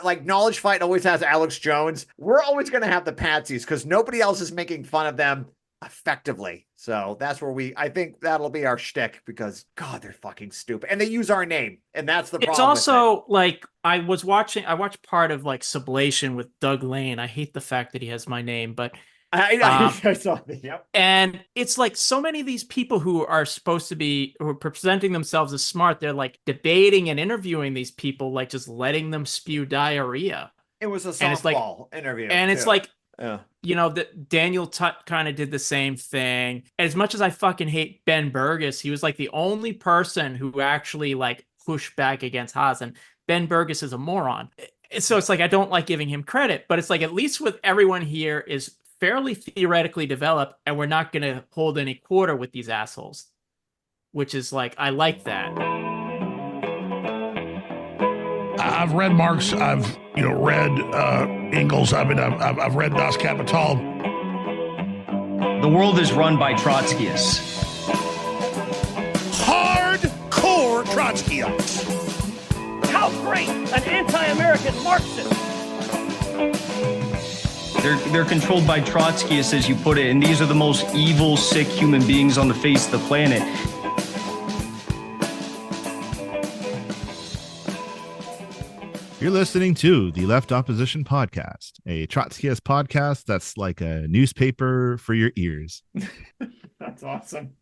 like Knowledge Fight always has Alex Jones. We're always going to have the patsies because nobody else is making fun of them effectively. So that's where I think that'll be our shtick because God, they're fucking stupid. And they use our name. And that's the It's problem with it. also like I watched part of like Sublation with Doug Lane. I hate the fact that he has my name, but I saw that. Yep. and it's like so many of these people who are presenting themselves as smart, they're like debating and interviewing these people, like just letting them spew diarrhea. It was a And it's like, softball interview. and it's too. like, Yeah. that Daniel Tutt kind of did the same thing. As much as I fucking hate Ben Burgess, he was like the only person who actually like pushed back against Haas. And Ben Burgess is a moron. So it's like I don't like giving him credit, but it's like at least with everyone here is fairly theoretically developed, and we're not going to hold any quarter with these assholes, which is like I like that. I've read Marx. I've read Engels. I've read Das Kapital. The world is run by Trotskyists. Hardcore Trotskyites. How great an anti-American Marxist! They're controlled by Trotskyists, as you put it, and these are the most evil, sick human beings on the face of the planet. You're listening to the Left Opposition Podcast, a Trotskyist podcast that's like a newspaper for your ears. That's awesome.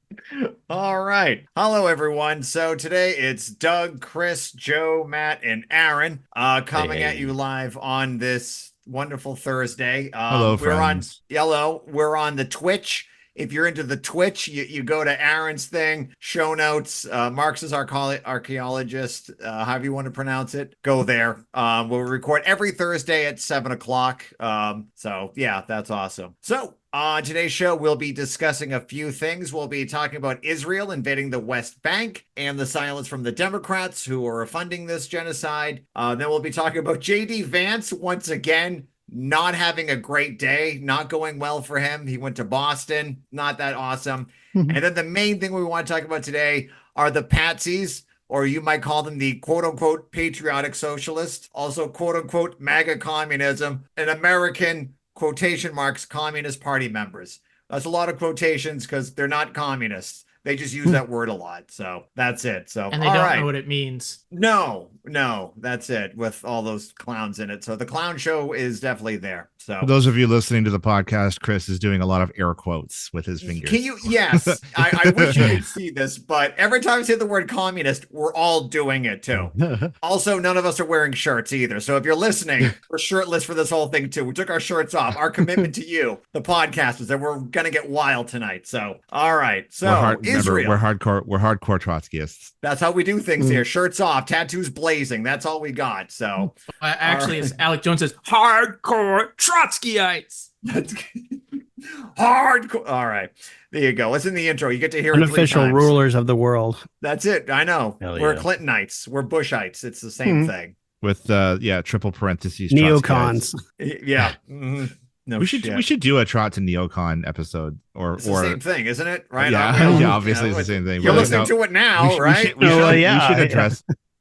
All right. Hello, everyone. So today it's Doug, Chris, Joe, Matt, and Aaron coming at you live on this wonderful Thursday. Hello, friends. We're on the Twitch. If you're into the Twitch, you go to Aaron's thing, show notes, Marx's archaeologist, however you want to pronounce it, go there. We'll record every Thursday at 7 o'clock. So yeah, that's awesome. So on today's show, we'll be discussing a few things. We'll be talking about Israel invading the West Bank and the silence from the Democrats who are funding this genocide. Then we'll be talking about J.D. Vance once again. Not having a great day, not going well for him. He went to Boston, not that awesome. And then the main thing we want to talk about today are the patsies, or you might call them the quote unquote patriotic socialists, also quote unquote MAGA communism, and American quotation marks communist party members. That's a lot of quotations because they're not communists. They just use that word a lot. So that's it. So and they don't know what it means. No, that's it with all those clowns in it. So the clown show is definitely there. So for those of you listening to the podcast, Chris is doing a lot of air quotes with his fingers. Can you? Yes. I wish you could see this, but every time I say the word communist, we're all doing it too. Also, none of us are wearing shirts either. So if you're listening, we're shirtless for this whole thing too. We took our shirts off. Our commitment to you, the podcast, is that we're going to get wild tonight. So, all right. So Israel. We're hardcore Trotskyists. That's how we do things here. Shirts off, tattoos blazing. That's all we got. So actually, as Alex Jones says, hardcore Trotskyites. That's hardcore. All right, there you go. It's in the intro. You get to hear unofficial it 3 times. Rulers of the world. That's it. I know. Hell We're yeah. Clintonites. We're Bushites. It's the same thing. With triple parentheses Neocons. Yeah. Mm-hmm. No, we should do a Trot and Neocon episode it's the same thing, isn't it? Right? Yeah, obviously it's the same thing. You're listening to it now, right?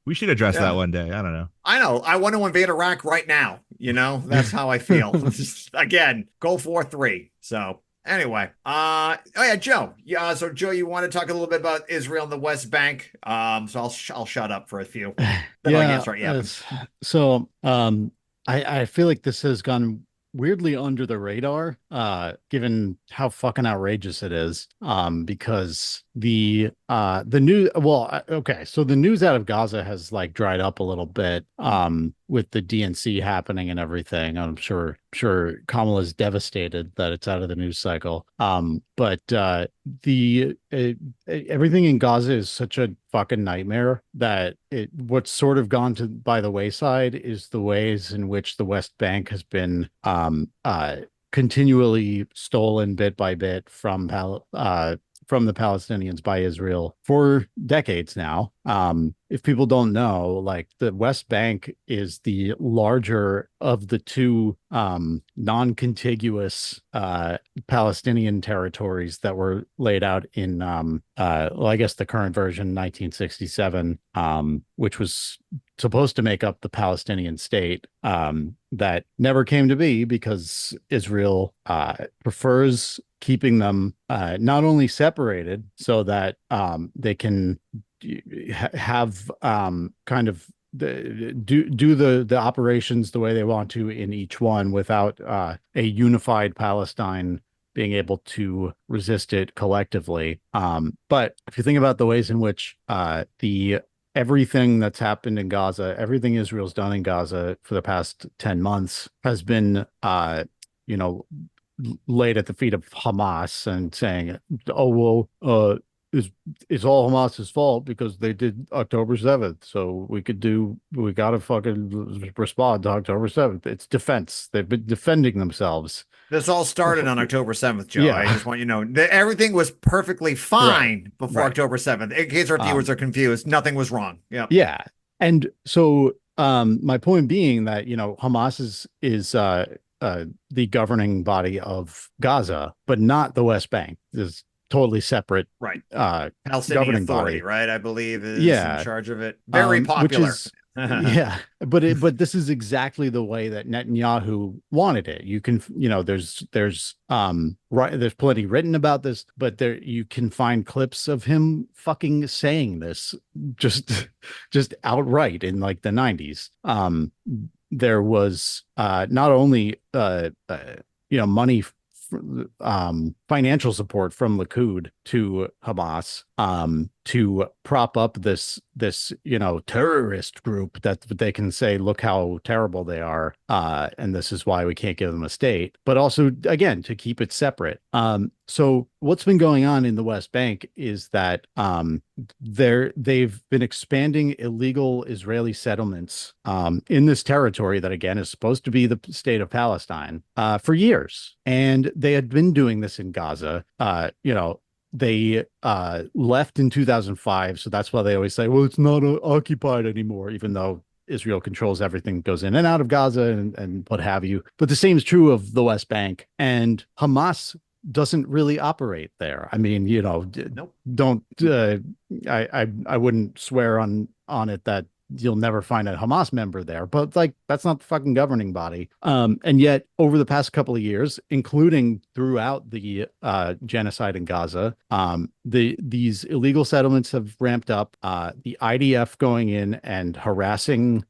We should address that one day. I don't know. I know. I want to invade Iraq right now. That's how I feel. Again, go 4-3. So anyway, Joe. Yeah, so Joe, you want to talk a little bit about Israel and the West Bank? So I'll shut up for a few. So I feel like this has gone weirdly under the radar, given how fucking outrageous it is. Because the news, so the news out of Gaza has like dried up a little bit, with the DNC happening and everything. I'm sure Kamala's devastated that it's out of the news cycle. But everything in Gaza is such a fucking nightmare that what's sort of gone by the wayside is the ways in which the West Bank has been continually stolen bit by bit from from the Palestinians by Israel for decades now. If people don't know, like the West Bank is the larger of the two non-contiguous Palestinian territories that were laid out in, well, I guess the current version, 1967, which was supposed to make up the Palestinian state, that never came to be because Israel prefers keeping them not only separated so that they can have kind of do the operations the way they want to in each one without a unified Palestine being able to resist it collectively. But if you think about the ways in which the everything that's happened in Gaza, everything Israel's done in Gaza for the past 10 months has been, you know, laid at the feet of Hamas and saying, oh, well, it's all Hamas's fault because they did October 7th. So we got to fucking respond to October 7th. It's defense. They've been defending themselves. This all started on October 7th, Joe. Yeah. I just want you to know that everything was perfectly fine before Right. October 7th. In case our viewers are confused, nothing was wrong. Yeah. Yeah. And so my point being that, you know, Hamas is the governing body of Gaza, but not the West Bank. Is totally separate. Right. Palestinian Palestinian Authority, body. right? I believe is Yeah. in charge of it. Very Which popular. is, yeah, but this is exactly the way that Netanyahu wanted it. You can, you know, there's plenty written about this, but there you can find clips of him fucking saying this just outright in like the 90s. There was not only you know, money, financial support from Likud to Hamas to prop up this you know, terrorist group that they can say, look how terrible they are, and this is why we can't give them a state, but also again to keep it separate. So what's been going on in the West Bank is that they've been expanding illegal Israeli settlements in this territory that again is supposed to be the state of Palestine for years, and they had been doing this in Gaza. You know, they left in 2005, so that's why they always say, well, it's not occupied anymore, even though Israel controls everything that goes in and out of Gaza and what have you. But the same is true of the West Bank, and Hamas doesn't really operate there. I mean, you know, Nope. don't I wouldn't swear on it that you'll never find a Hamas member there, but like that's not the fucking governing body. And yet over the past couple of years, including throughout the genocide in Gaza, these illegal settlements have ramped up. The IDF going in and harassing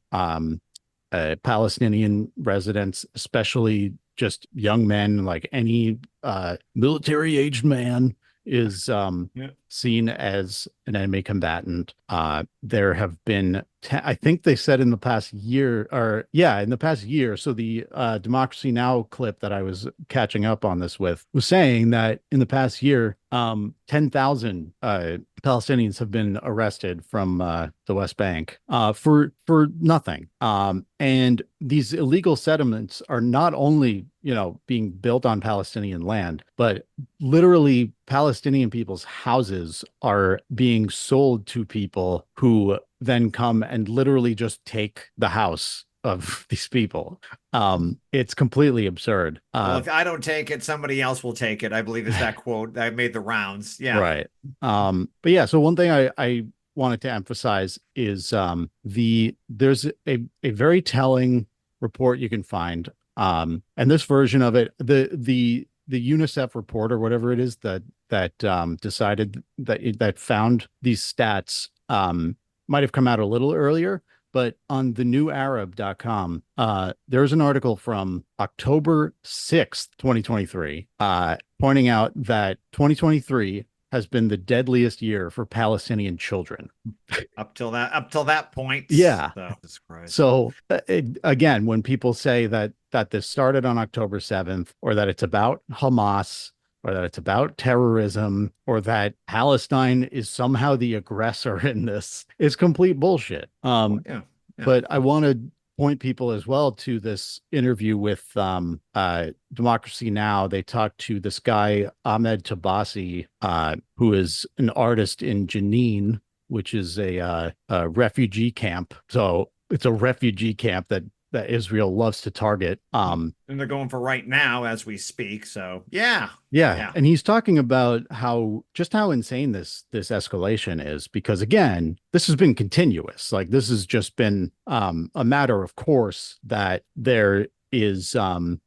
Palestinian residents, especially just young men, like any military aged man is seen as an enemy combatant. There have been, I think they said in the past year, in the past year. So the Democracy Now! Clip that I was catching up on this with was saying that in the past year, 10,000 Palestinians have been arrested from the West Bank for nothing. And these illegal settlements are not only, you know, being built on Palestinian land, but literally Palestinian people's houses are being sold to people who then come and literally just take the house of these people. It's completely absurd. Well, if I don't take it, somebody else will take it, I believe is that quote that made the rounds. Yeah. Right. But yeah, so one thing I wanted to emphasize is there's a very telling report you can find. And this version of it, the UNICEF report or whatever it is that decided that found these stats might have come out a little earlier, but on thenewarab.com, there's an article from October 6th, 2023, pointing out that 2023 has been the deadliest year for Palestinian children. Up till that point. Yeah. So Again, when people say that this started on October 7th, or that it's about Hamas, or that it's about terrorism, or that Palestine is somehow the aggressor in this, it's complete bullshit. yeah. But I want to point people as well to this interview with Democracy Now. They talked to this guy Ahmed Tabasi, who is an artist in Jenin, which is a refugee camp. So it's a refugee camp that Israel loves to target. And they're going for right now as we speak. So yeah. And he's talking about how insane this escalation is, because again, this has been continuous. Like, this has just been a matter of course that there is an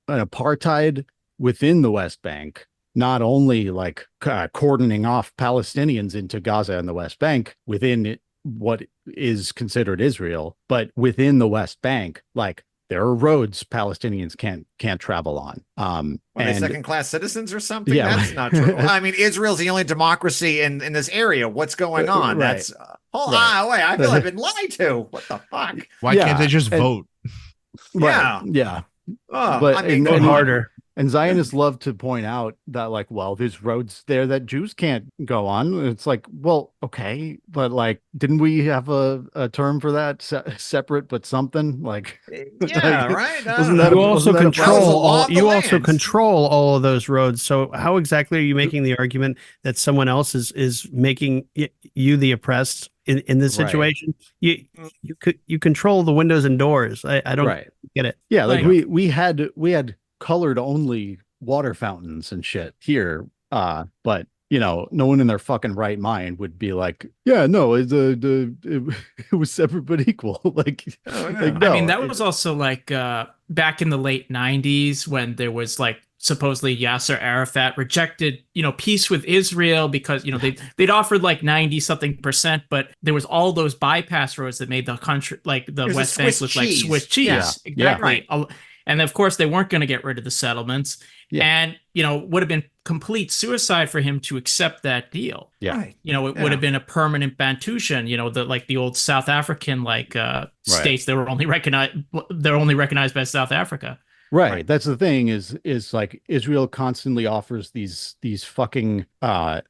apartheid within the West Bank, not only like cordoning off Palestinians into Gaza and the West Bank within what is considered Israel, but within the West Bank, like, there are roads Palestinians can't travel on. Are they second-class citizens or something? Yeah. That's not true. I mean, Israel's the only democracy in this area. What's going on? Right. That's wait, I feel I've been lied to. What the fuck? Why can't they just vote? Yeah. Oh, But I mean, and harder. And Zionists love to point out that, like, well, there's roads there that Jews can't go on. It's like, well, okay, but like, didn't we have a term for that, separate but something? Like, yeah, like, right. wasn't that You also that was a law of the lands. control all of those roads. So how exactly are you making the argument that someone else is making you the oppressed in this Right. situation? You control the windows and doors. I don't get it. Yeah, like Right. we had colored only water fountains and shit here, but no one in their fucking right mind would be like, yeah, no, it was separate but equal. Like, like, no. I mean, that was also like back in the late 90s when there was like supposedly Yasser Arafat rejected, peace with Israel because, they'd offered like 90-something%, but there was all those bypass roads that made the country, like the There's a West Bank, Swiss look like cheese. Swiss cheese. Yeah. Exactly. Yeah. And of course, they weren't going to get rid of the settlements. Yeah. And, would have been complete suicide for him to accept that deal. Yeah. Right. It would have been a permanent Bantushan, the old South African states that were only recognized by South Africa. Right. That's the thing is like, Israel constantly offers these fucking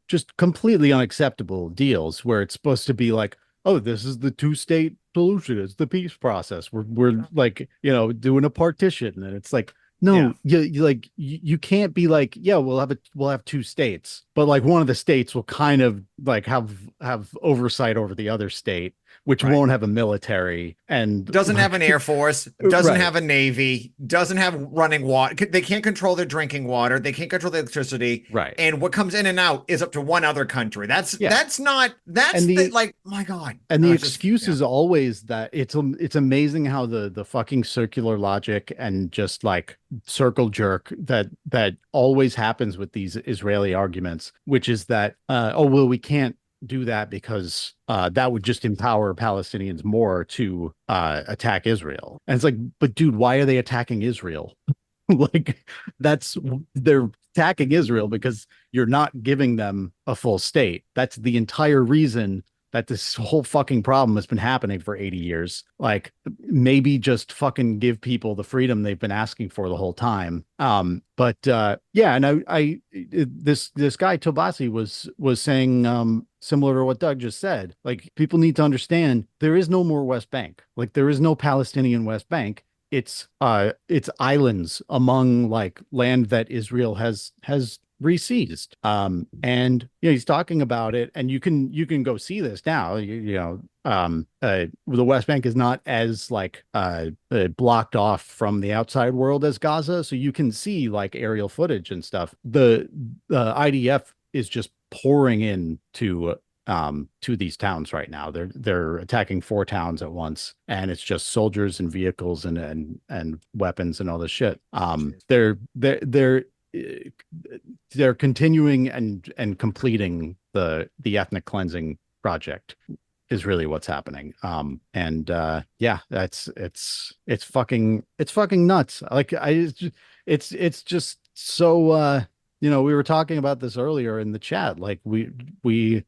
just completely unacceptable deals where it's supposed to be like, oh, this is the two-state solution. It's the peace process. We're like, doing a partition, and it's like, no, you can't be like, yeah, we'll have two states, but like one of the states will kind of like have oversight over the other state, which won't have a military and Doesn't have an air force, doesn't Right. have a navy, doesn't have running water. They can't control their drinking water. They can't control the electricity. Right. And what comes in and out is up to one other country. That's like, my God. And the No, it's just- excuse yeah. is always that it's amazing how the fucking circular logic and just like circle jerk that always happens with these Israeli arguments, which is that we can't do that because that would just empower Palestinians more to attack Israel. And it's like, but dude, why are they attacking Israel? Like, they're attacking Israel because you're not giving them a full state. That's the entire reason that this whole fucking problem has been happening for 80 years. Like, maybe just fucking give people the freedom they've been asking for the whole time. But and this guy Tobasi was saying similar to what Doug just said. Like, people need to understand there is no more West Bank. Like, there is no Palestinian West Bank. It's islands among like land that Israel has re-seized. And he's talking about it, and you can go see this now. The West Bank is not as like blocked off from the outside world as Gaza, so you can see like aerial footage and stuff. The IDF is just pouring in to these towns right now. They're attacking 4 towns at once, and it's just soldiers and vehicles and weapons and all this shit. They're continuing and completing the ethnic cleansing project is really what's happening. It's fucking nuts. Like, it's just so we were talking about this earlier in the chat. Like, we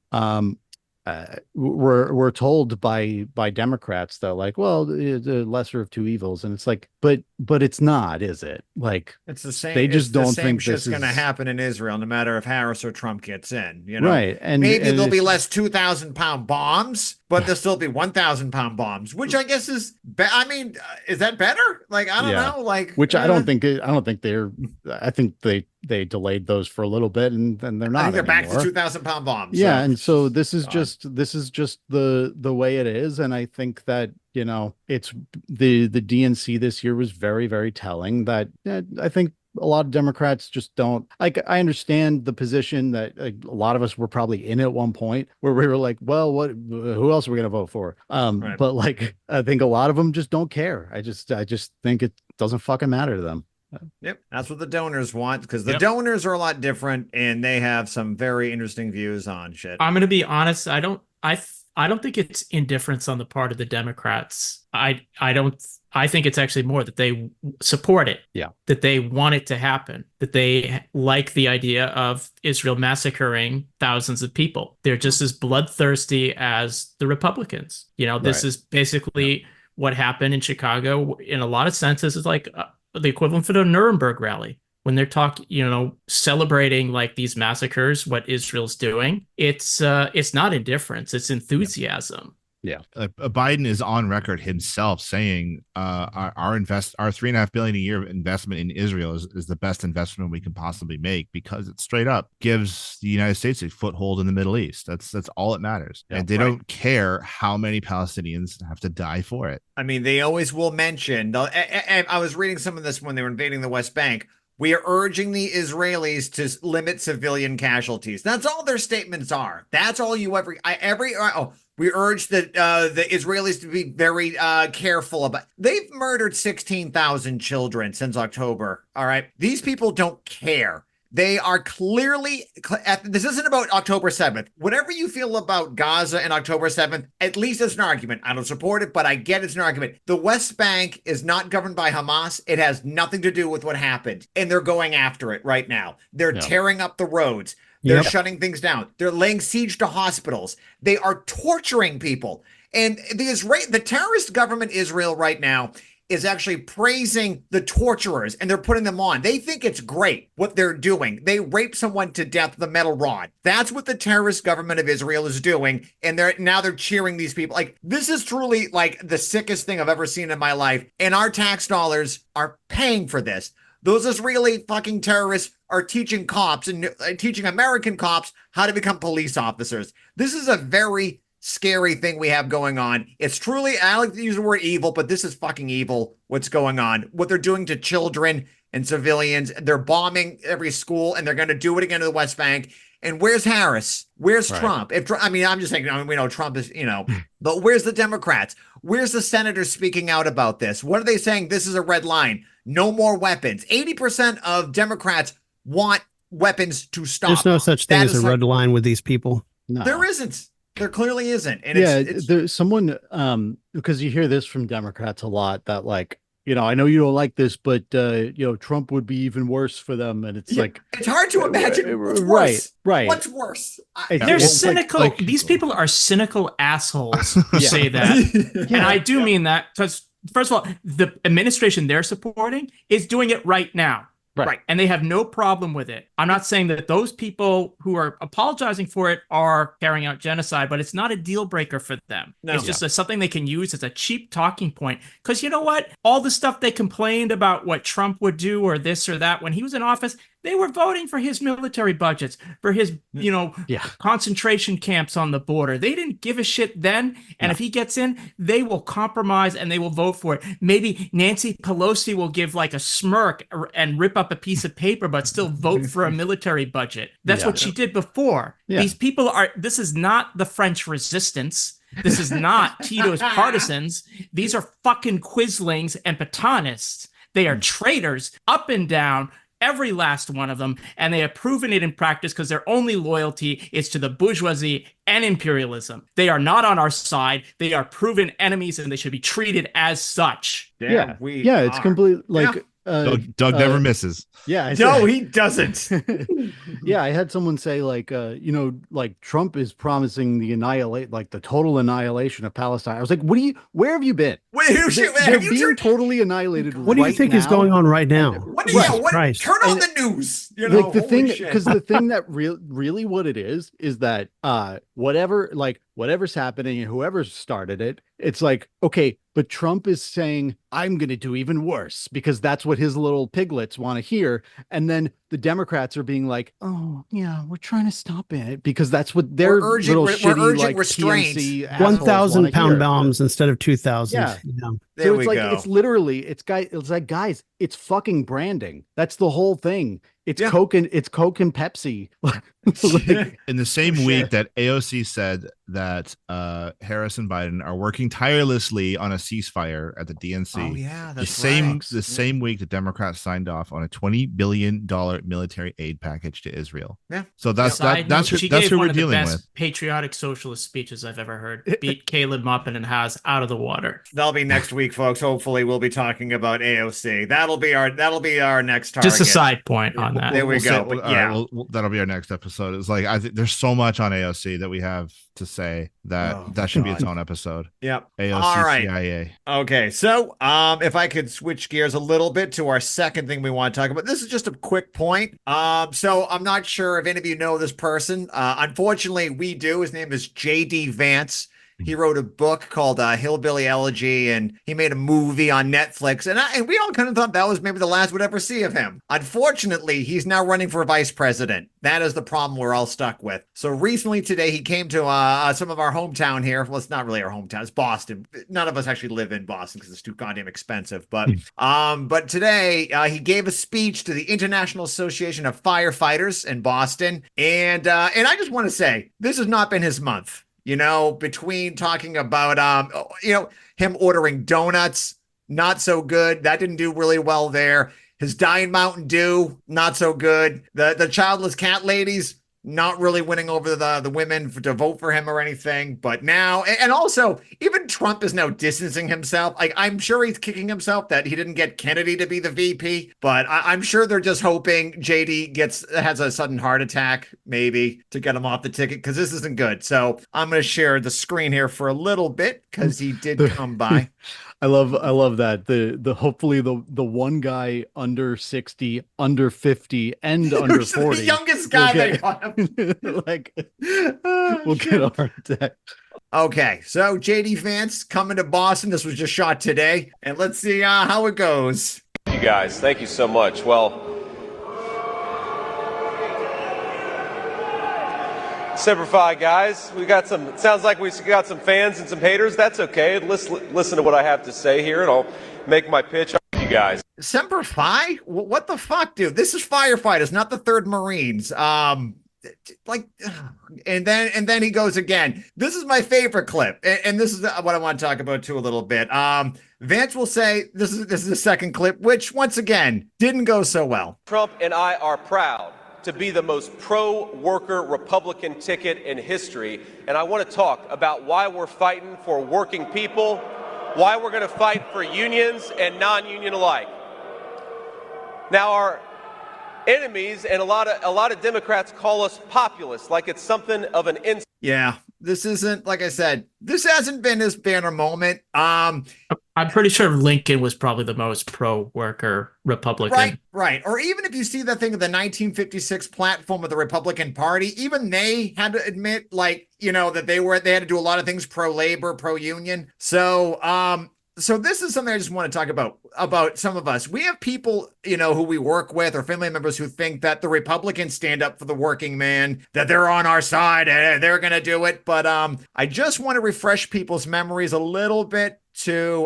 we're told by Democrats that like, well, the lesser of two evils, and it's like, but it's not, is it? Like, It's the same. they just it's the don't same think shit's this going to is happen in Israel, no matter if Harris or Trump gets in. You know, right. And maybe there'll be it's- less 2,000-pound bombs, but there'll still be 1,000-pound bombs, which I guess is. I mean, is that better? Like, I don't Yeah. know. Like, which I don't think they're. I think they delayed those for a little bit, and then they're not. I think they're back to anymore. 2,000-pound bombs. Yeah, and so this is God. just the way it is, and I think that it's the DNC this year was very, very telling that I think a lot of Democrats just don't like. I understand the position that a lot of us were probably in at one point where we were like, well, who else are we going to vote for? Right. But like, I think a lot of them just don't care. I just think it doesn't fucking matter to them. Yep, that's what the donors want, because the Yep. donors are a lot different and they have some very interesting views on shit. I'm going to be honest. I don't think it's indifference on the part of the Democrats. I think it's actually more that they support it. Yeah. That they want it to happen. That they like the idea of Israel massacring thousands of people. They're just as bloodthirsty as the Republicans. This Right. is basically what happened in Chicago. In a lot of senses, is like the equivalent for the Nuremberg rally. When they're celebrating like these massacres, what Israel's doing, it's not indifference, it's enthusiasm. Yeah. Biden is on record himself saying our $3.5 billion a year investment in Israel is the best investment we can possibly make, because it straight up gives the United States a foothold in the Middle East. That's all that matters. Yeah, and they don't care how many Palestinians have to die for it. I mean, they always will mention, and I was reading some of this when they were invading the West Bank. We are urging the Israelis to limit civilian casualties. That's all their statements are. That's all you we urge the Israelis to be very careful about. They've murdered 16,000 children since October. All right, these people don't care. They are clearly. This isn't about October 7th. Whatever you feel about Gaza and October 7th, at least it's an argument. I don't support it, but I get it's an argument. The West Bank is not governed by Hamas. It has nothing to do with what happened, and they're going after it right now. They're tearing up the roads. They're shutting things down. They're laying siege to hospitals. They are torturing people. And the terrorist government Israel right now is actually praising the torturers, and they're putting them on. They think it's great what they're doing. They rape someone to death with a metal rod. That's what the terrorist government of Israel is doing, and they're cheering these people. Like, this is truly like the sickest thing I've ever seen in my life, and our tax dollars are paying for this. Those Israeli fucking terrorists are teaching cops and teaching American cops how to become police officers. This is a very scary thing we have going on. It's truly, I like to use the word evil, but this is fucking evil what's going on. What they're doing to children and civilians. They're bombing every school, and they're going to do it again to the West Bank. And where's Harris? Where's Trump? I'm just saying, we know Trump is, but where's the Democrats? Where's the senators speaking out about this? What are they saying? This is a red line. No more weapons. 80% of Democrats want weapons to stop. There's no such thing as a red line with these people. No. There isn't. There clearly isn't. And there's someone, because you hear this from Democrats a lot, that like, I know you don't like this, but Trump would be even worse for them. And it's like, it's hard to imagine what's worse. Right. What's worse? They're cynical. These people are cynical assholes who say that. And I do mean that, because first of all, the administration they're supporting is doing it right now. Right. And they have no problem with it. I'm not saying that those people who are apologizing for it are carrying out genocide, but it's not a deal breaker for them. No. It's just something they can use as a cheap talking point. Because you know what? All the stuff they complained about what Trump would do or this or that when he was in office, they were voting for his military budgets, for his, concentration camps on the border. They didn't give a shit then. And if he gets in, they will compromise and they will vote for it. Maybe Nancy Pelosi will give like a smirk and rip up a piece of paper, but still vote for a military budget. That's what she did before. Yeah. These people this is not the French resistance. This is not Tito's partisans. These are fucking quislings and Patanists. They are traitors up and down. Every last one of them, and they have proven it in practice because their only loyalty is to the bourgeoisie and imperialism. They are not on our side. They are proven enemies, and they should be treated as such. It's complete like Doug never misses. Yeah, no, he doesn't. Yeah, I had someone say like, like Trump is promising the total annihilation of Palestine. I was like, where have you been? Wait, They're being totally annihilated. What do you right think is now. going on right now? What? Right. Yeah, what? Christ. Turn on And- the news. You know, Like the thing, holy shit. because the thing that really what it is that whatever's happening and whoever started it, it's like, okay, but Trump is saying I'm going to do even worse because that's what his little piglets want to hear, and then the Democrats are being like, oh yeah, we're trying to stop it because that's what their little we're shitty urging like restraint. PNC assholes 1,000 wanna pound hear. bombs instead of 2,000. Yeah. There So we it's like go. it's literally it's like guys, it's fucking branding. That's the whole thing. It's Yeah. Coke and Pepsi. Like, In the same Oh, week shit. that AOC said that Harris and Biden are working tirelessly on a ceasefire at the DNC. Oh yeah, The that's same right. the same week the Democrats signed off on a $20 billion military aid package to Israel. Yeah. So that's Side note, she that's gave who one we're of the dealing best with. patriotic socialist speeches I've ever heard. Beat Caleb Muppin and Haas out of the water. That'll be next week, folks. Hopefully, we'll be talking about AOC. That'll be our next target. Just a side point on that. There we We'll go. say- But all yeah. right, that'll be our next episode. It's like I think there's so much on AOC that we have to say that Oh, that should be God. its own episode. Yep. AOC All right. CIA. Okay, so if I could switch gears a little bit to our second thing we want to talk about. This is just a quick point. So I'm not sure if any of you know this person. Unfortunately, we do. His name is J.D. Vance. He wrote a book called Hillbilly Elegy, and he made a movie on Netflix. And we all kind of thought that was maybe the last we'd ever see of him. Unfortunately, he's now running for vice president. That is the problem we're all stuck with. So recently today, he came to some of our hometown here. Well, it's not really our hometown. It's Boston. None of us actually live in Boston because it's too goddamn expensive. But today, he gave a speech to the International Association of Firefighters in Boston. And I just want to say, this has not been his month. You know, between talking about, him ordering donuts, not so good. That didn't do really well there. His Diet Mountain Dew, not so good. The childless cat ladies, not really winning over the women to vote for him or anything. But now, and also, even Trump is now distancing himself. Like, I'm sure he's kicking himself that he didn't get Kennedy to be the VP, but I'm sure they're just hoping JD has a sudden heart attack, maybe, to get him off the ticket, because this isn't good. So I'm going to share the screen here for a little bit, because he did come by. I love that the hopefully the one guy under 60, under 50, and under Who's 40, the youngest guy will they get- got him. we'll get a heart attack. Okay, so JD Vance coming to Boston. This was just shot today, and let's see how it goes. You guys, thank you so much. Well, Semper Fi, guys. Sounds like we got some fans and some haters. That's okay. Listen to what I have to say here, and I'll make my pitch. You guys. Semper Fi? What the fuck, dude? This is firefighters, not the 3rd Marines. And then he goes again. This is my favorite clip, and this is what I want to talk about too a little bit. Vance will say this is the second clip, which once again didn't go so well. Trump and I are proud to be the most pro-worker Republican ticket in history, and I want to talk about why we're fighting for working people, why we're going to fight for unions and non-union alike. Now, our enemies and a lot of Democrats call us populists, like it's something of an insult. Yeah, this isn't, like I said, this hasn't been his banner moment. I'm pretty sure Lincoln was probably the most pro-worker Republican. Right. Or even if you see that thing of the 1956 platform of the Republican Party, even they had to admit, that they had to do a lot of things pro-labor, pro-union. So this is something I just want to talk about some of us. We have people, who we work with or family members who think that the Republicans stand up for the working man, that they're on our side and they're going to do it. But I just want to refresh people's memories a little bit to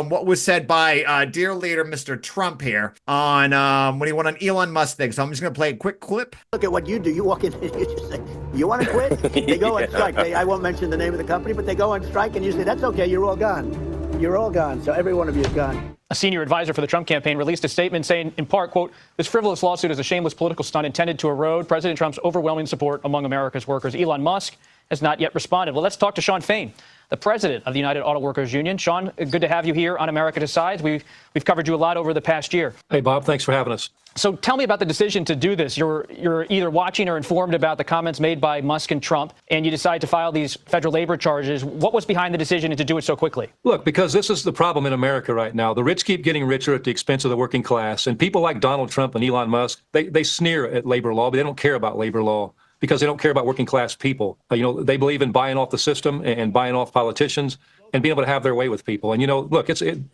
what was said by dear leader Mr. Trump here on when he went on Elon Musk thing. So I'm just going to play a quick clip. Look at what you do. You walk in and you just say, you want to quit? They go on strike. I won't mention the name of the company, but they go on strike and you say, that's okay, you're all gone. You're all gone. So every one of you is gone. A senior advisor for the Trump campaign released a statement saying, in part, quote, this frivolous lawsuit is a shameless political stunt intended to erode President Trump's overwhelming support among America's workers. Elon Musk has not yet responded. Well, let's talk to Shawn Fain, the president of the United Auto Workers Union. Shawn, good to have you here on America Decides. We've covered you a lot over the past year. Hey, Bob, thanks for having us. So tell me about the decision to do this. You're either watching or informed about the comments made by Musk and Trump, and you decide to file these federal labor charges. What was behind the decision to do it so quickly? Look, because this is the problem in America right now. The rich keep getting richer at the expense of the working class, and people like Donald Trump and Elon Musk, they sneer at labor law, but they don't care about labor law because they don't care about working class people. They believe in buying off the system and buying off politicians and being able to have their way with people. And, look,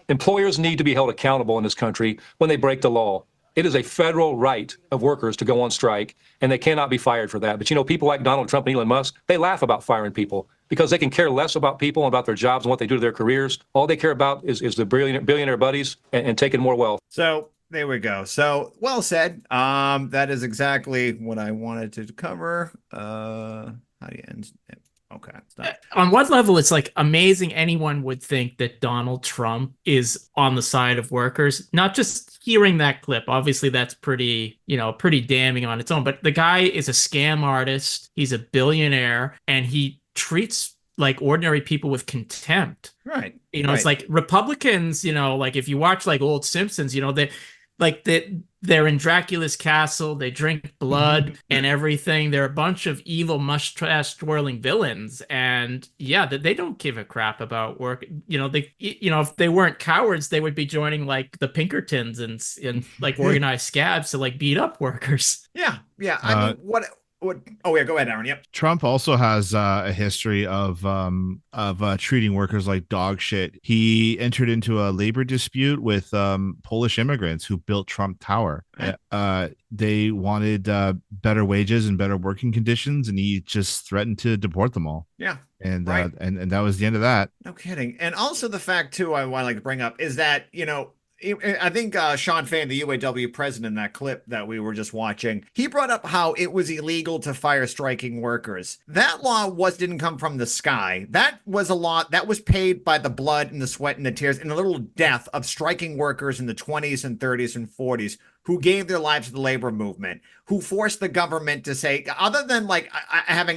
employers need to be held accountable in this country when they break the law. It is a federal right of workers to go on strike, and they cannot be fired for that. But, people like Donald Trump and Elon Musk, they laugh about firing people because they can care less about people and about their jobs and what they do to their careers. All they care about is the billionaire buddies and taking more wealth. So there we go. So well said. That is exactly what I wanted to cover. How do you end it? Okay. On one level, it's like amazing anyone would think that Donald Trump is on the side of workers. Not just hearing that clip. Obviously, that's pretty damning on its own. But the guy is a scam artist. He's a billionaire, and he treats like ordinary people with contempt. Right. It's like Republicans, like if you watch like old Simpsons, they're in Dracula's castle, they drink blood and everything. They're a bunch of evil mustache twirling villains, and they don't give a crap about work. If they weren't cowards, they would be joining like the Pinkertons and like organized scabs to like beat up workers. Yeah. I mean, what? Oh yeah, go ahead, Aaron. Yep. Trump also has a history of treating workers like dog shit. He entered into a labor dispute with Polish immigrants who built Trump Tower. They wanted better wages and better working conditions, and he just threatened to deport them all. Yeah. And and that was the end of that. No kidding. And also the fact too, I want to bring up is that I think Shawn Fain, the UAW president, in that clip that we were just watching, he brought up how it was illegal to fire striking workers. That law didn't come from the sky. That was a law that was paid by the blood and the sweat and the tears and the little death of striking workers in the 20s and 30s and 40s who gave their lives to the labor movement, who forced the government to say, other than like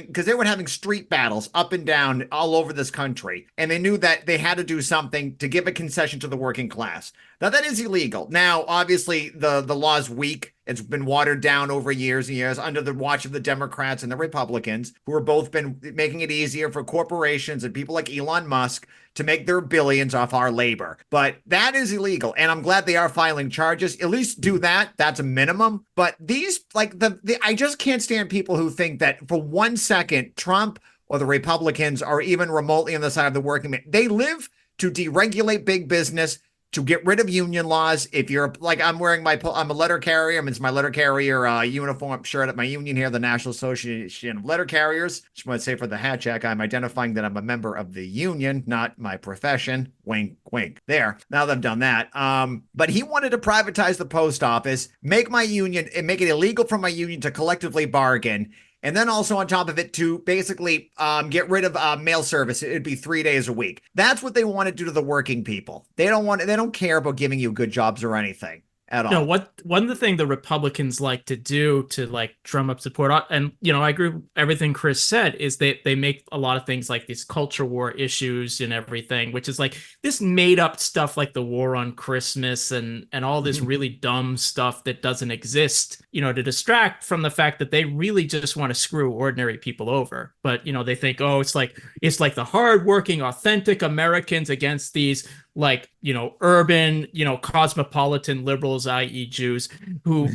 because they were having street battles up and down all over this country, and they knew that they had to do something to give a concession to the working class. Now, that is illegal. Now, obviously, the law's weak. It's been watered down over years and years under the watch of the Democrats and the Republicans, who have both been making it easier for corporations and people like Elon Musk to make their billions off our labor. But that is illegal. And I'm glad they are filing charges. At least do that. That's a minimum. But these, like I just can't stand people who think that for 1 second, Trump or the Republicans are even remotely on the side of the working man. They live to deregulate big business, to get rid of union laws. If you're like, I'm a letter carrier. It's my letter carrier uniform shirt at my union here, the National Association of Letter Carriers. Just want to say for the hat check, I'm identifying that I'm a member of the union, not my profession. Wink, wink. There. Now that I've done that. But he wanted to privatize the post office, make my union and make it illegal for my union to collectively bargain. And then also on top of it to basically get rid of mail service. It'd be 3 days a week. That's what they want to do to the working people. They don't care about giving you good jobs or anything at all. No, one of the things the Republicans like to do to like drum up support, and I agree with everything Chris said, is they make a lot of things like these culture war issues and everything, which is like this made up stuff like the war on Christmas and all this really dumb stuff that doesn't exist, to distract from the fact that they really just want to screw ordinary people over. But they think, oh, it's like the hardworking, authentic Americans against these like, urban, cosmopolitan liberals, i.e. Jews, who,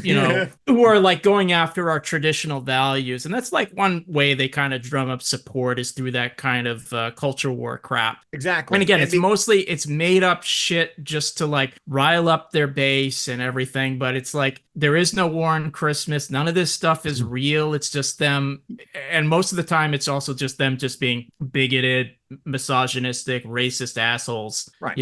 who are like going after our traditional values. And that's like one way they kind of drum up support is through that kind of culture war crap. Exactly. And again, it's made up shit just to like rile up their base and everything. But it's like, there is no war on Christmas. None of this stuff is real. It's just them. And most of the time, it's also just them just being bigoted, misogynistic, racist assholes. Right.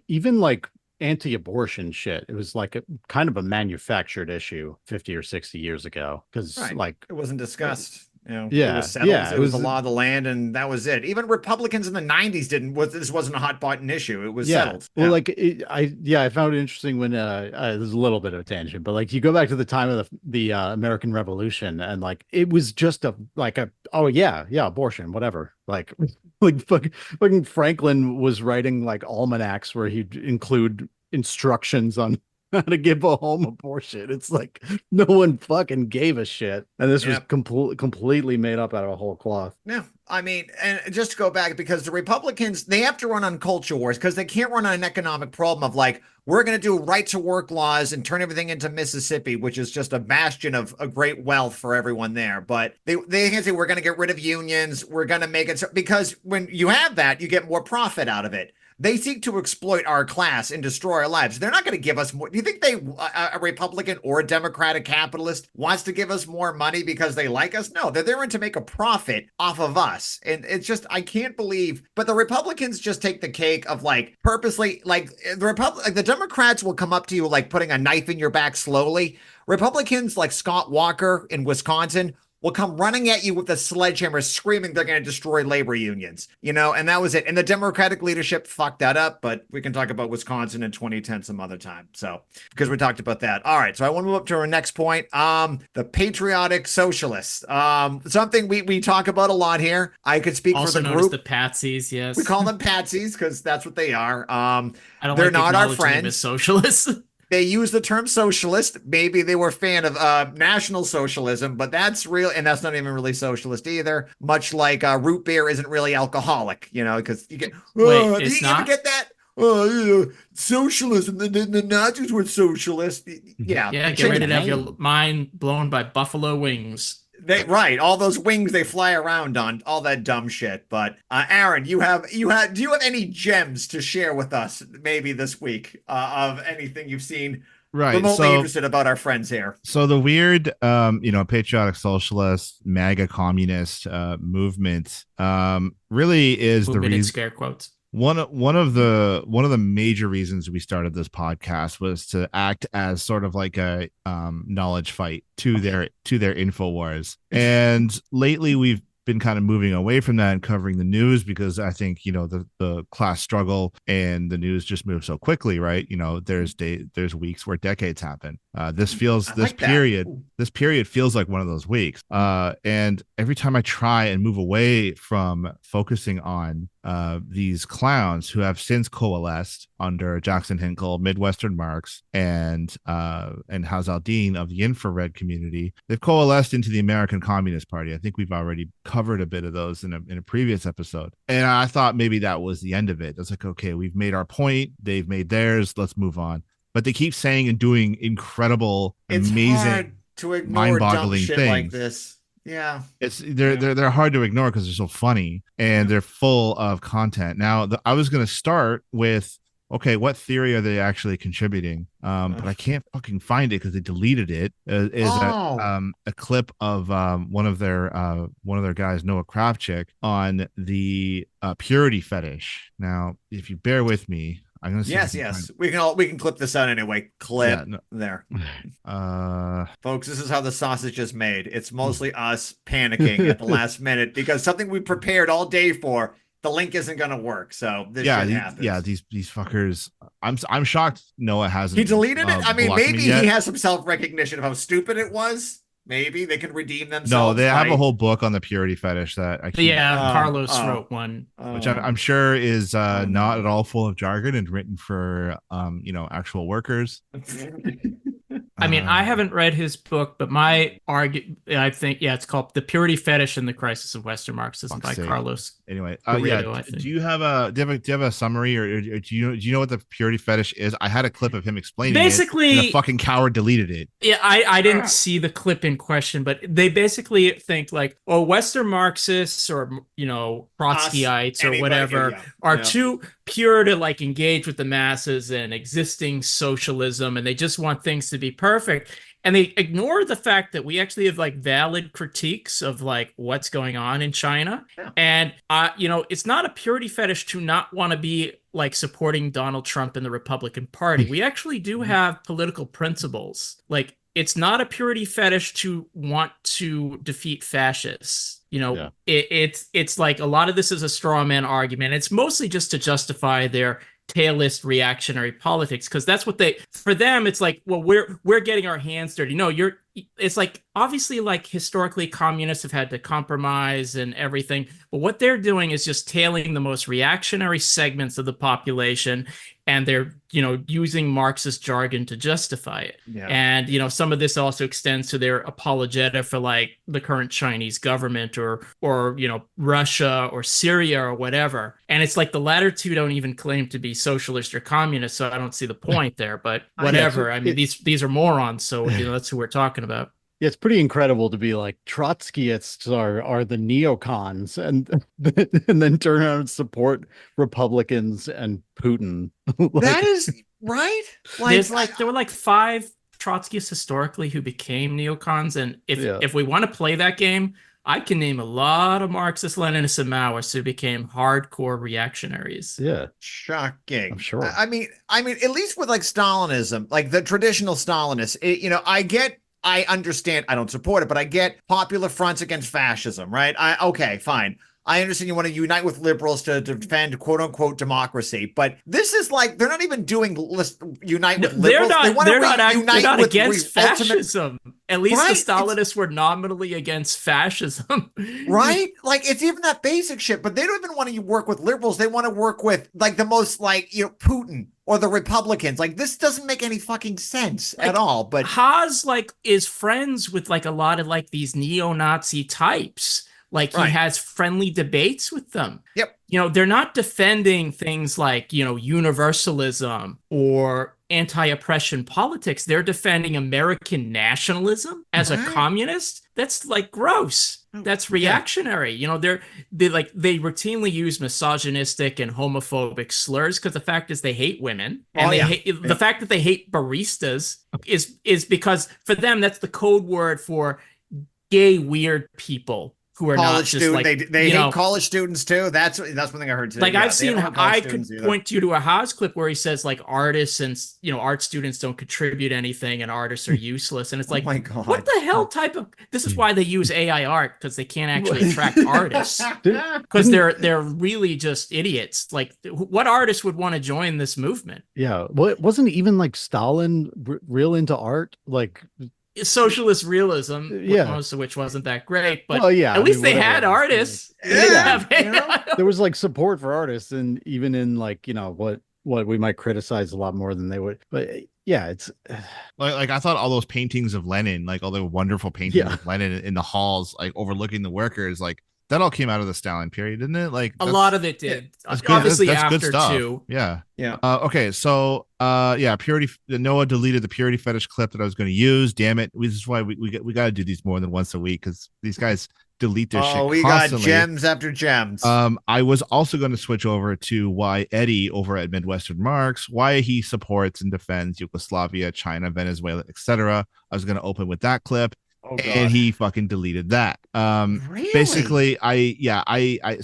Even like anti-abortion shit, it was like a kind of a manufactured issue 50 or 60 years ago because like it wasn't discussed. It was settled. It was the law of the land, and that was it. Even Republicans in the 90s this wasn't a hot button issue. It was settled. Well, like I found it interesting when there's a little bit of a tangent, but like you go back to the time of the American Revolution, and like it was just abortion, whatever. Like fucking Franklin was writing like almanacs where he'd include instructions on how to give a home abortion. It's like no one fucking gave a shit, and this was completely made up out of a whole cloth. Yeah, I mean, and just to go back, because the Republicans, they have to run on culture wars because they can't run on an economic problem of like, we're going to do right to work laws and turn everything into Mississippi, which is just a bastion of a great wealth for everyone there. But they can say, we're going to get rid of unions. We're going to make it so, because when you have that, you get more profit out of it. They seek to exploit our class and destroy our lives. They're not going to give us more. Do you think a Republican or a Democratic capitalist wants to give us more money because they like us? No, they're there to make a profit off of us. And it's just, I can't believe, but the Republicans just take the cake of like purposely, like the Democrats will come up to you like putting a knife in your back slowly. Republicans like Scott Walker in Wisconsin will come running at you with a sledgehammer screaming they're going to destroy labor unions, and that was it. And the Democratic leadership fucked that up, but we can talk about Wisconsin in 2010 some other time. So, because we talked about that. All right. So I want to move up to our next point. The patriotic socialists, something we talk about a lot here. I could speak also for the known group. As the patsies. Yes. We call them patsies because that's what they are. They're not our friends. As socialists. They use the term socialist. Maybe they were a fan of National Socialism, but that's real, and that's not even really socialist either. Much like root beer isn't really alcoholic, because you get. Wait, do it's you not? ever get that? Socialism. The Nazis were socialist. Yeah. Yeah. Get ready to have your mind blown by buffalo wings. Right, all those wings they fly around on, all that dumb shit. But Aaron, do you have any gems to share with us maybe this week of anything you've seen remotely interested about our friends here? So the weird patriotic socialist MAGA communist movement really is the reason. Scare quotes. One of the major reasons we started this podcast was to act as sort of like a knowledge fight to their InfoWars. And lately we've been kind of moving away from that and covering the news because I think the class struggle and the news just move so quickly, right? There's weeks where decades happen. This period feels like one of those weeks. And every time I try and move away from focusing on these clowns who have since coalesced under Jackson Hinkle, Midwestern Marx, and Haz al-Din of the infrared community, they've coalesced into the American Communist Party. I think we've already covered a bit of those in a previous episode. And I thought maybe that was the end of it. It's like, okay, we've made our point. They've made theirs. Let's move on. But they keep saying and doing incredible, amazing, mind-boggling things like this. Yeah, they're hard to ignore because they're so funny and they're full of content. Now, I was going to start with, okay, what theory are they actually contributing? But I can't fucking find it because they deleted it. A clip of one of their guys, Noah Kravchik, on the purity fetish. Now, if you bear with me, I'm gonna see. Yes. We can clip this out anyway. There. Folks, this is how the sausage is made. It's mostly us panicking at the last minute because something we prepared all day for, the link isn't gonna work. So this shit happens. These fuckers. I'm shocked Noah hasn't. He deleted it. I mean, maybe he has some self-recognition of how stupid it was. Maybe they can redeem themselves. No, they have a whole book on the purity fetish that Carlos wrote one, which I'm sure is not at all full of jargon and written for actual workers. I mean, I haven't read his book, but I think it's called The Purity Fetish and the Crisis of Western Marxism by Carlos. Anyway, do you have a summary or do you know what the purity fetish is? I had a clip of him explaining basically, it, and the fucking coward deleted it. Yeah, I didn't see the clip in question, but they basically think like, Western Marxists or Trotskyites or whatever are too pure to like engage with the masses and existing socialism, and they just want things to be perfect. And they ignore the fact that we actually have like valid critiques of like what's going on in China. Yeah. And, it's not a purity fetish to not want to be like supporting Donald Trump and the Republican Party. We actually do have political principles. Like it's not a purity fetish to want to defeat fascists. You know, Yeah. it's like a lot of this is a straw man argument. It's mostly just to justify their tailist reactionary politics, because that's what for them it's like, well, we're getting our hands dirty. No, it's like, obviously, like, historically communists have had to compromise and everything, but what they're doing is just tailing the most reactionary segments of the population, and they're, using Marxist jargon to justify it. Yeah. And some of this also extends to their apologetic for like the current Chinese government or Russia or Syria or whatever. And it's like the latter two don't even claim to be socialist or communist, so I don't see the point there. But whatever. I mean, these are morons, so that's who we're talking about. Yeah, it's pretty incredible to be like Trotskyists are the neocons, and and then turn around and support Republicans and Putin. That is right. There were like 5 Trotskyists historically who became neocons, and if we want to play that game, I can name a lot of Marxists, Leninists, and Maoists who became hardcore reactionaries. Yeah, shocking. I'm sure. I mean, at least with like Stalinism, like the traditional Stalinists, I understand. I don't support it, but I get popular fronts against fascism, right? Okay, fine. I understand you want to unite with liberals to defend quote unquote democracy, but this is like, they're not even doing unite with liberals. They're not against fascism. At least right? The Stalinists were nominally against fascism. Right? Like, it's even that basic shit, but they don't even want to work with liberals. They want to work with like the most Putin or the Republicans. Like, this doesn't make any fucking sense at all. But Haas is friends with like a lot of like these neo-Nazi types. Like, he has friendly debates with them. Yep. They're not defending things like, universalism or anti-oppression politics. They're defending American nationalism as a communist. That's like gross. That's reactionary. They routinely use misogynistic and homophobic slurs because the fact is they hate women, and the fact that they hate baristas is because for them that's the code word for gay weird people who are college not just student, like they hate college students too. That's one thing I heard today. Like, I've seen, I could point you to a Haas clip where he says like artists and art students don't contribute anything and artists are useless, and it's like, my God, what the hell type of? This is why they use AI art, because they can't actually attract artists, because they're really just idiots. Like, what artist would want to join this movement? Yeah, well, it wasn't even like Stalin real into art, like socialist realism, most of which wasn't that great, but at least they had artists. There was like support for artists, and even in like what we might criticize a lot more than they would, but it's like I thought all those paintings of Lenin, like all the wonderful paintings of Lenin in the halls, like overlooking the workers, like that all came out of the Stalin period, didn't it? Like a lot of it did. Obviously, that's after good stuff. too. Yeah. Okay. So purity. Noah deleted the purity fetish clip that I was going to use. Damn it! This is why we got to do these more than once a week, because these guys delete their shit. We constantly. got gems after gems. I was also going to switch over to why Eddie over at Midwestern Marks, why he supports and defends Yugoslavia, China, Venezuela, etc. I was going to open with that clip. And he fucking deleted that. Really? Basically, I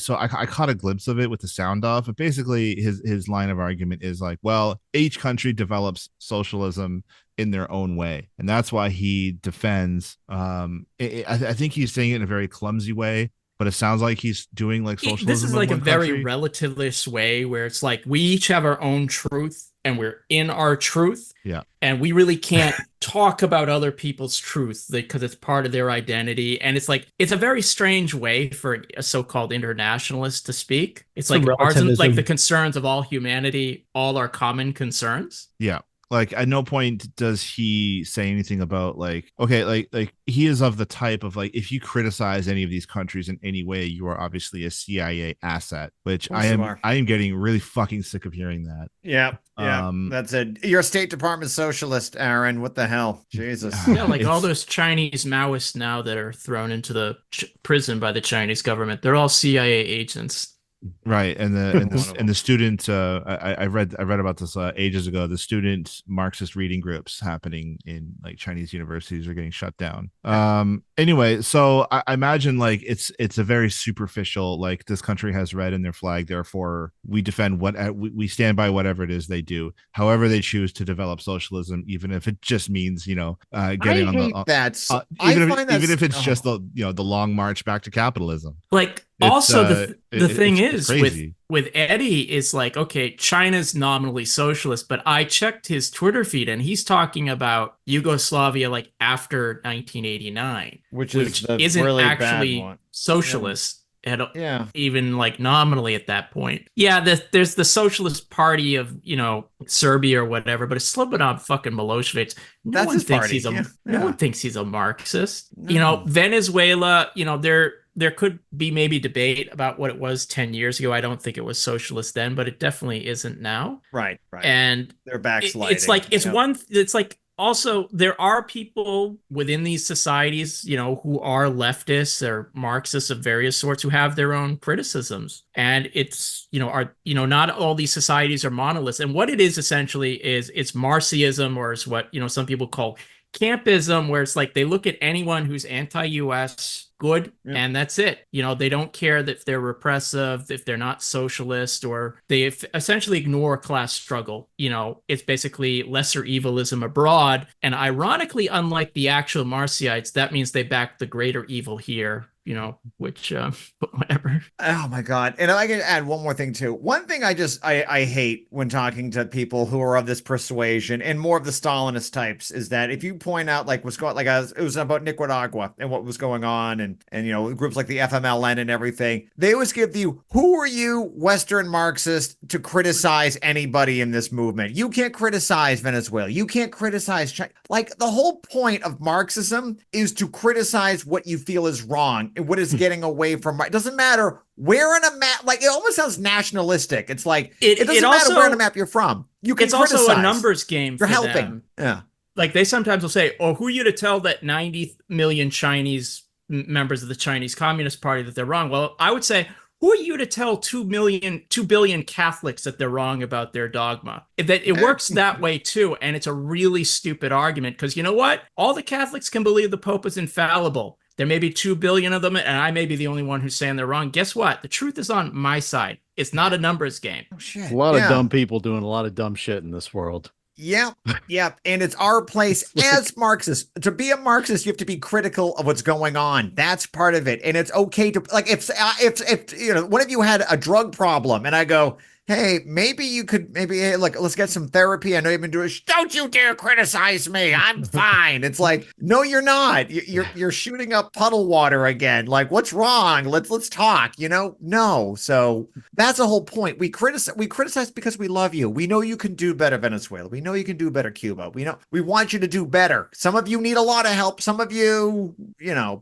caught a glimpse of it with the sound off, but basically his line of argument is like, well, each country develops socialism in their own way, and that's why he defends. I think he's saying it in a very clumsy way, but it sounds like he's doing like socialism. This is like a very country. relativist way where it's like we each have our own truth and we're in our truth. Yeah. And we really can't talk about other people's truth because it's part of their identity. And it's like, it's a very strange way for a so-called internationalist to speak. It's like ours, like the concerns of all humanity, all our common concerns. Yeah. Like at no point does he say anything about like, okay, like he is of the type of like, if you criticize any of these countries in any way, you are obviously a CIA asset, which I am getting really fucking sick of hearing that. Yeah. That's it. You're a State Department socialist, Aaron. What the hell? Jesus. Yeah, like all those Chinese Maoists now that are thrown into the prison by the Chinese government, they're all CIA agents. Right, and the student I read about this ages ago. The student Marxist reading groups happening in like Chinese universities are getting shut down. Anyway, so I imagine like it's a very superficial, like this country has red in their flag, therefore we defend we stand by whatever it is they do, however they choose to develop socialism, even if it just means getting on the even if it's just the the long march back to capitalism. Like also the thing is with Eddie is like, okay, China's nominally socialist, but I checked his Twitter feed and he's talking about Yugoslavia like after 1989, which isn't really actually socialist. Even like nominally at that point. There's the Socialist Party of Serbia or whatever, but it's Slobodan fucking Milosevic. No one thinks he's a Marxist. No. Venezuela, there could be maybe debate about what it was 10 years ago. I don't think it was socialist then, but it definitely isn't now. Right. And they're backsliding. It's like also, there are people within these societies, who are leftists or Marxists of various sorts who have their own criticisms. And it's, not all these societies are monoliths. And what it is essentially is it's Marxism, or is what, some people call campism, where it's like they look at anyone who's anti-US good, and that's it. They don't care that if they're repressive, if they're not socialist, or they essentially ignore class struggle. It's basically lesser evilism abroad. And ironically, unlike the actual Marxiites, that means they back the greater evil here. Which whatever. Oh my God. And I can add one more thing too. One thing I hate when talking to people who are of this persuasion and more of the Stalinist types is that if you point out like what's going, like it was about Nicaragua and what was going on and groups like the FMLN and everything, they always give you, who are you, Western Marxist, to criticize anybody in this movement? You can't criticize Venezuela. You can't criticize China. Like the whole point of Marxism is to criticize what you feel is wrong. What is getting away from it doesn't matter where on a map. Like it almost sounds nationalistic. It's like it doesn't matter where on a map you're from. You can. It's criticize. Also a numbers game. You're for helping. Them. Yeah. Like they sometimes will say, "Oh, who are you to tell that 90 million Chinese members of the Chinese Communist Party that they're wrong?" Well, I would say, who are you to tell 2 billion Catholics that they're wrong about their dogma? That it works that way too, and it's a really stupid argument because you know what? All the Catholics can believe the Pope is infallible. There may be 2 billion of them, and I may be the only one who's saying they're wrong. Guess what? The truth is on my side. It's not a numbers game. Oh, shit. A lot of dumb people doing a lot of dumb shit in this world. Yep. And it's our place as Marxists. To be a Marxist, you have to be critical of what's going on. That's part of it. And it's okay to, like, if one of you had a drug problem and I go, hey, maybe you could, hey, look, let's get some therapy. I know you've been doing, don't you dare criticize me. I'm fine. It's like, no, you're not. You're shooting up puddle water again. Like, what's wrong? Let's talk, No. So that's the whole point. We criticize because we love you. We know you can do better, Venezuela. We know you can do better, Cuba. We want you to do better. Some of you need a lot of help. Some of you,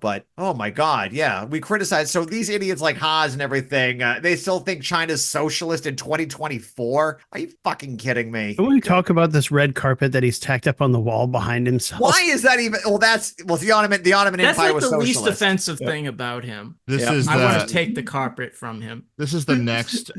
but oh my God. Yeah. We criticize. So these idiots like Haas and everything, they still think China's socialist in 2024? Are you fucking kidding me? Can we talk about this red carpet that he's tacked up on the wall behind himself? Why is that even? Well, the Ottoman Empire was socialist. That's like the least offensive thing about him. I want to take the carpet from him. This is the next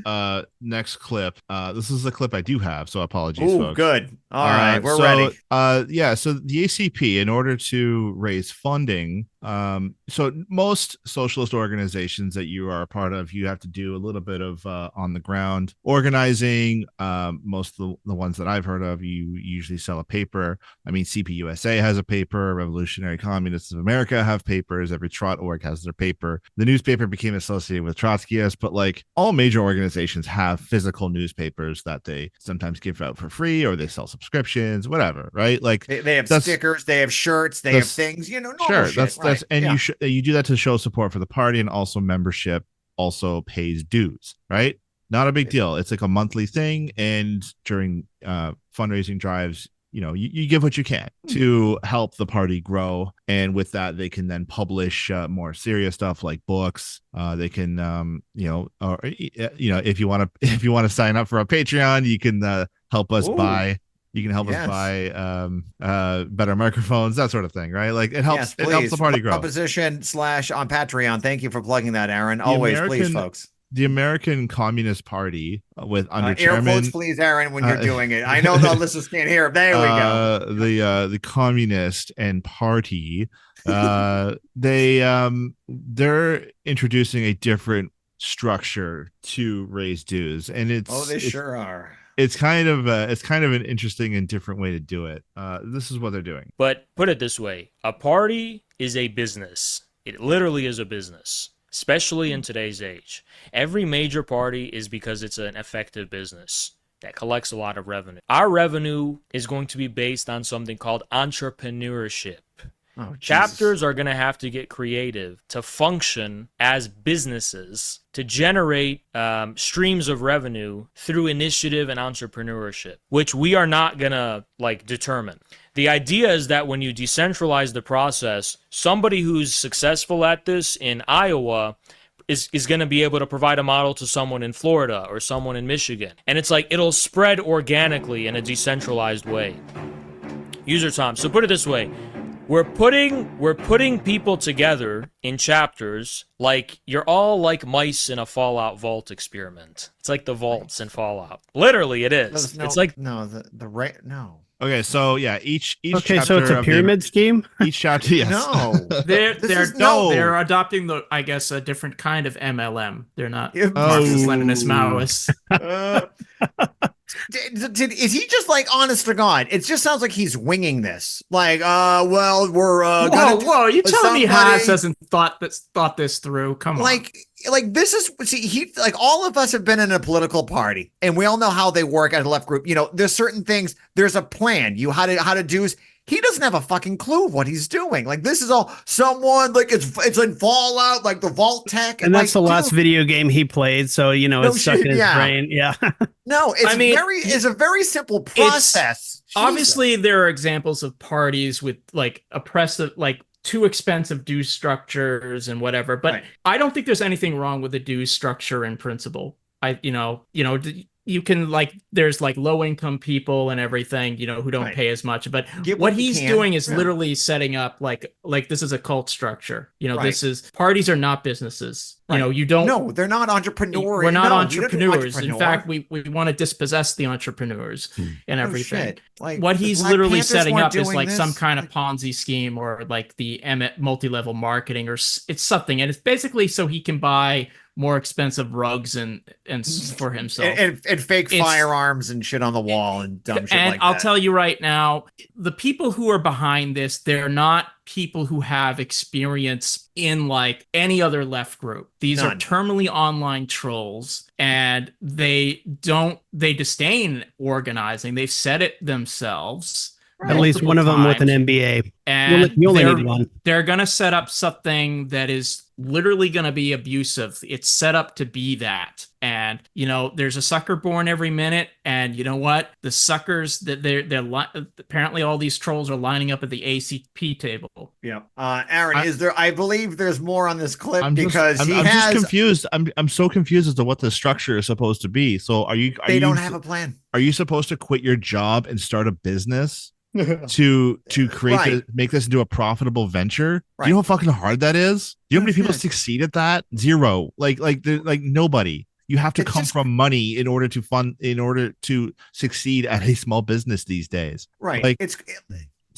clip. This is the clip I do have, so apologies, folks. Good. All right, we're ready. So the ACP, in order to raise funding, so most socialist organizations that you are a part of, you have to do a little bit of on the ground organizing. Most of the ones that I've heard of, you usually sell a paper. I mean, CPUSA has a paper, Revolutionary Communists of America have papers, every Trot org has their paper. The newspaper became associated with Trotskyists, but like all major organizations have physical newspapers that they sometimes give out for free or they sell subscriptions, whatever, right? Like they have stickers, they have shirts, they have things, sure, shit, that's and you do that to show support for the party, and also membership also pays dues, right? Not a big deal. It's like a monthly thing, and during fundraising drives, you give what you can to help the party grow, and with that they can then publish more serious stuff like books. They can or if you want to sign up for a Patreon, you can help us buy. You can help us buy better microphones, that sort of thing, right? Like it helps. It helps the party grow. Proposition / on Patreon. Thank you for plugging that, Aaron. Always, please, folks. the American Communist Party with under Air chairman quotes, please, Aaron, when you're doing it. I know the listeners can't hear. There we go. The Communist and Party, they're introducing a different structure to raise dues, and they sure are. It's kind of an interesting and different way to do it. This is what they're doing. But put it this way, a party is a business. It literally is a business, especially in today's age. Every major party is because it's an effective business that collects a lot of revenue. Our revenue is going to be based on something called entrepreneurship. Oh, chapters are going to have to get creative to function as businesses to generate streams of revenue through initiative and entrepreneurship, which we are not going to determine. The idea is that when you decentralize the process, somebody who's successful at this in Iowa is going to be able to provide a model to someone in Florida or someone in Michigan. And it's it'll spread organically in a decentralized way. User time. So put it this way. We're putting people together in chapters like you're all like mice in a Fallout vault experiment. It's like the vaults in Fallout. Literally, it is. No, it's like the right no. Okay, so yeah, each okay, chapter so it's a pyramid scheme. Each chapter, yes. No, they're adopting a different kind of MLM. They're not Marxist-Leninist Maoists. Is he just honest to God? It just sounds like he's winging this. Well, we're whoa! You telling me Haas hasn't thought this through? Come on. This is he all of us have been in a political party and we all know how they work at a left group. There's certain things. There's a plan. How to do. He doesn't have a fucking clue what he's doing. This is all someone it's in Fallout, the vault tech, and that's the last video game he played. So it's stuck in his brain. Yeah. No, it's a very simple process. Obviously, there are examples of parties with oppressive, too expensive dues structures and whatever. But right. I don't think there's anything wrong with the dues structure in principle. You can there's low income people and everything, who don't pay as much, but what he's doing is literally setting up this is a cult structure. This is parties are not businesses. Right. You don't. No, they're not entrepreneurs. We're not entrepreneurs. In fact, we want to dispossess the entrepreneurs and everything. What he's literally setting up is some kind of Ponzi scheme or the multi-level marketing, or it's something, and it's basically so he can buy more expensive rugs and for himself and fake firearms and shit on the wall and dumb shit and like I'll that. tell you right now, the people who are behind this, they're not people who have experience in any other left group. These are terminally online trolls, and they disdain organizing. They've said it themselves. At least one of them with an MBA. And you only need one. They're going to set up something that is literally going to be abusive. It's set up to be that. And, there's a sucker born every minute. And you know what? The suckers that they're apparently all these trolls are lining up at the ACP table. Yeah. Aaron, I believe there's more on this clip I'm just confused. I'm so confused as to what the structure is supposed to be. So they don't have a plan. Are you supposed to quit your job and start a business to create make this into a profitable venture? Right. Do you know how fucking hard that is? Do you know how many people succeed at that? Zero. Nobody. You have to come from money in order to succeed at a small business these days. Right.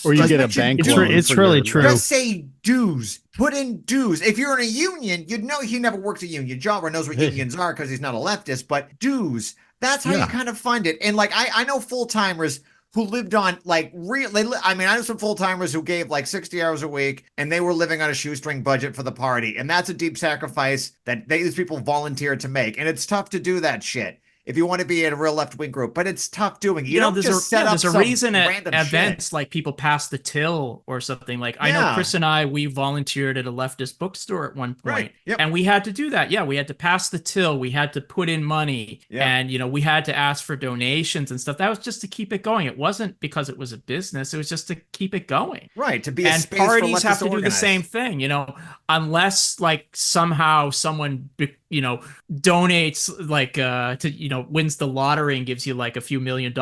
Or you get a bank loan. It's really true. Just say dues. Put in dues. If you're in a union, you'd know he never worked a union job or knows what unions are because he's not a leftist, but dues. That's how you kind of fund it. And I know full-timers who lived on I know some full-timers who gave 60 hours a week and they were living on a shoestring budget for the party. And that's a deep sacrifice that these people volunteered to make. And it's tough to do that shit if you want to be in a real left-wing group, but it's tough doing it. There's a reason at events people pass the till or something. I know Chris and we volunteered at a leftist bookstore at one point, and we had to do that. Yeah, we had to pass the till. We had to put in money, and we had to ask for donations and stuff. That was just to keep it going. It wasn't because it was a business. It was just to keep it going. Right, to be a space parties for have to organize. do the same thing. Unless somehow someone donates like to wins the lottery and gives you like a few $1 million,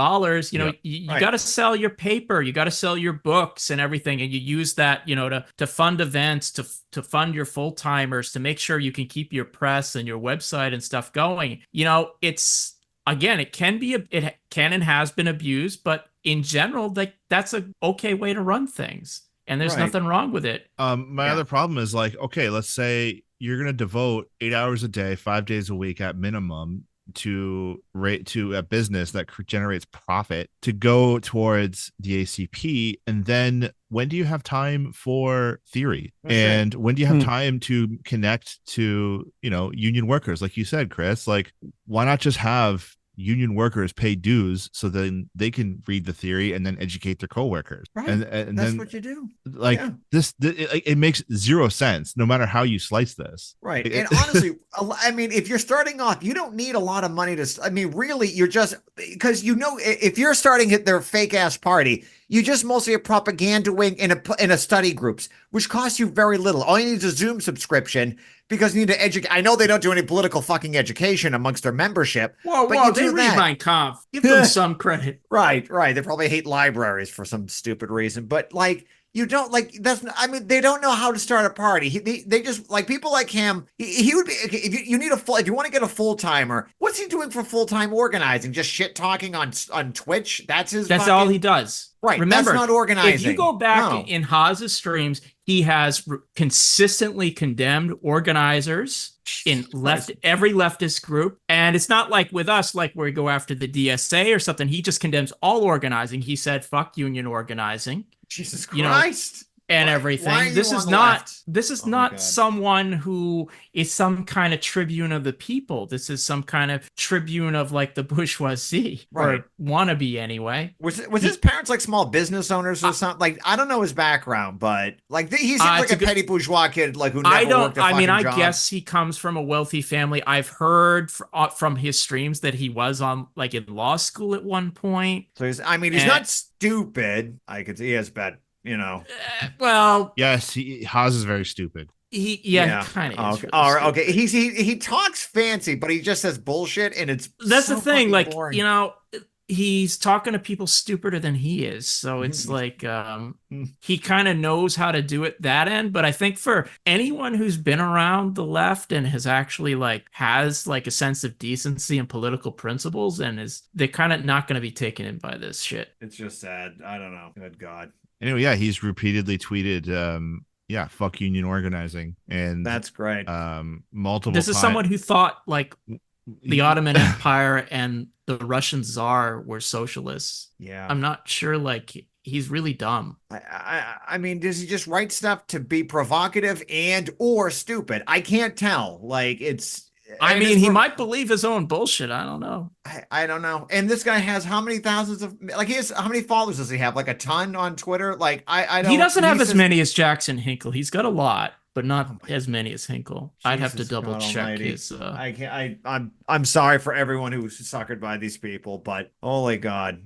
you Right. got to sell your paper, you got to sell your books and everything, and you use that to fund events, to fund your full-timers, to make sure you can keep your press and your website and stuff going. It's, again, it can and has been abused, but in general, that's a okay way to run things, and there's Right. nothing wrong with it. My other problem is like, okay, let's say you're going to devote 8 hours a day, 5 days a week at minimum to a business that generates profit to go towards the ACP. And then when do you have time for theory? And when do you have time to connect to, union workers? Like you said, Chris, like, why not just have union workers pay dues so then they can read the theory and then educate their coworkers? Right. And that's then, what you do. like, Yeah. it makes zero sense no matter how you slice this. Right. And honestly, I mean, if you're starting off, you don't need a lot of money really, you're just, because if you're starting at their fake ass party, you just mostly a propaganda wing in a study groups, which costs you very little. All you need is a Zoom subscription, because you need to educate. I know they don't do any political fucking education amongst their membership. Whoa, they read Mein Kampf. Give them some credit. Right. They probably hate libraries for some stupid reason, but like, you don't like that's. I mean, they don't know how to start a party. They just like people like him. He would be. If you need if you want to get a full timer, what's he doing for full time organizing? Just shit talking on Twitch. That's all he does. Right. Remember, that's not organizing. If you go back in Haas's streams, he has consistently condemned organizers in every leftist group. And it's not like with us, like where we go after the DSA or something. He just condemns all organizing. He said, fuck union organizing. Jesus Christ. And everything. This is not someone who is some kind of tribune of the people. This is some kind of tribune of like the bourgeoisie, or wannabe anyway. Was his parents like small business owners or something? Like, I don't know his background, but like he seems like a petty bourgeois kid, like who never worked a fucking job. I guess he comes from a wealthy family. I've heard from his streams that he was on like in law school at one point. So he's not stupid. I could see he has bad. Well, yes, Haas is very stupid. He kind of is. Okay. All right, okay. He talks fancy, but he just says bullshit, and that's so the thing. Like, boring. He's talking to people stupider than he is, so it's like he kind of knows how to do it that end. But I think for anyone who's been around the left and has actually has a sense of decency and political principles, and they're kind of not going to be taken in by this shit. It's just sad. I don't know. Good God. Anyway, yeah, he's repeatedly tweeted, fuck union organizing, and that's great. Multiple. This is someone who thought the Ottoman Empire and the Russian Tsar were socialists. Yeah, I'm not sure. He's really dumb. I mean, does he just write stuff to be provocative and or stupid? I can't tell. He might believe his own bullshit. I don't know. I don't know. And this guy has how many thousands of how many followers does he have? Like a ton on Twitter? I don't. He doesn't have as many as Jackson Hinkle. He's got a lot, but not as many as Hinkle. I'd have to double check his. I can't. I'm sorry for everyone who's suckered by these people, but holy God.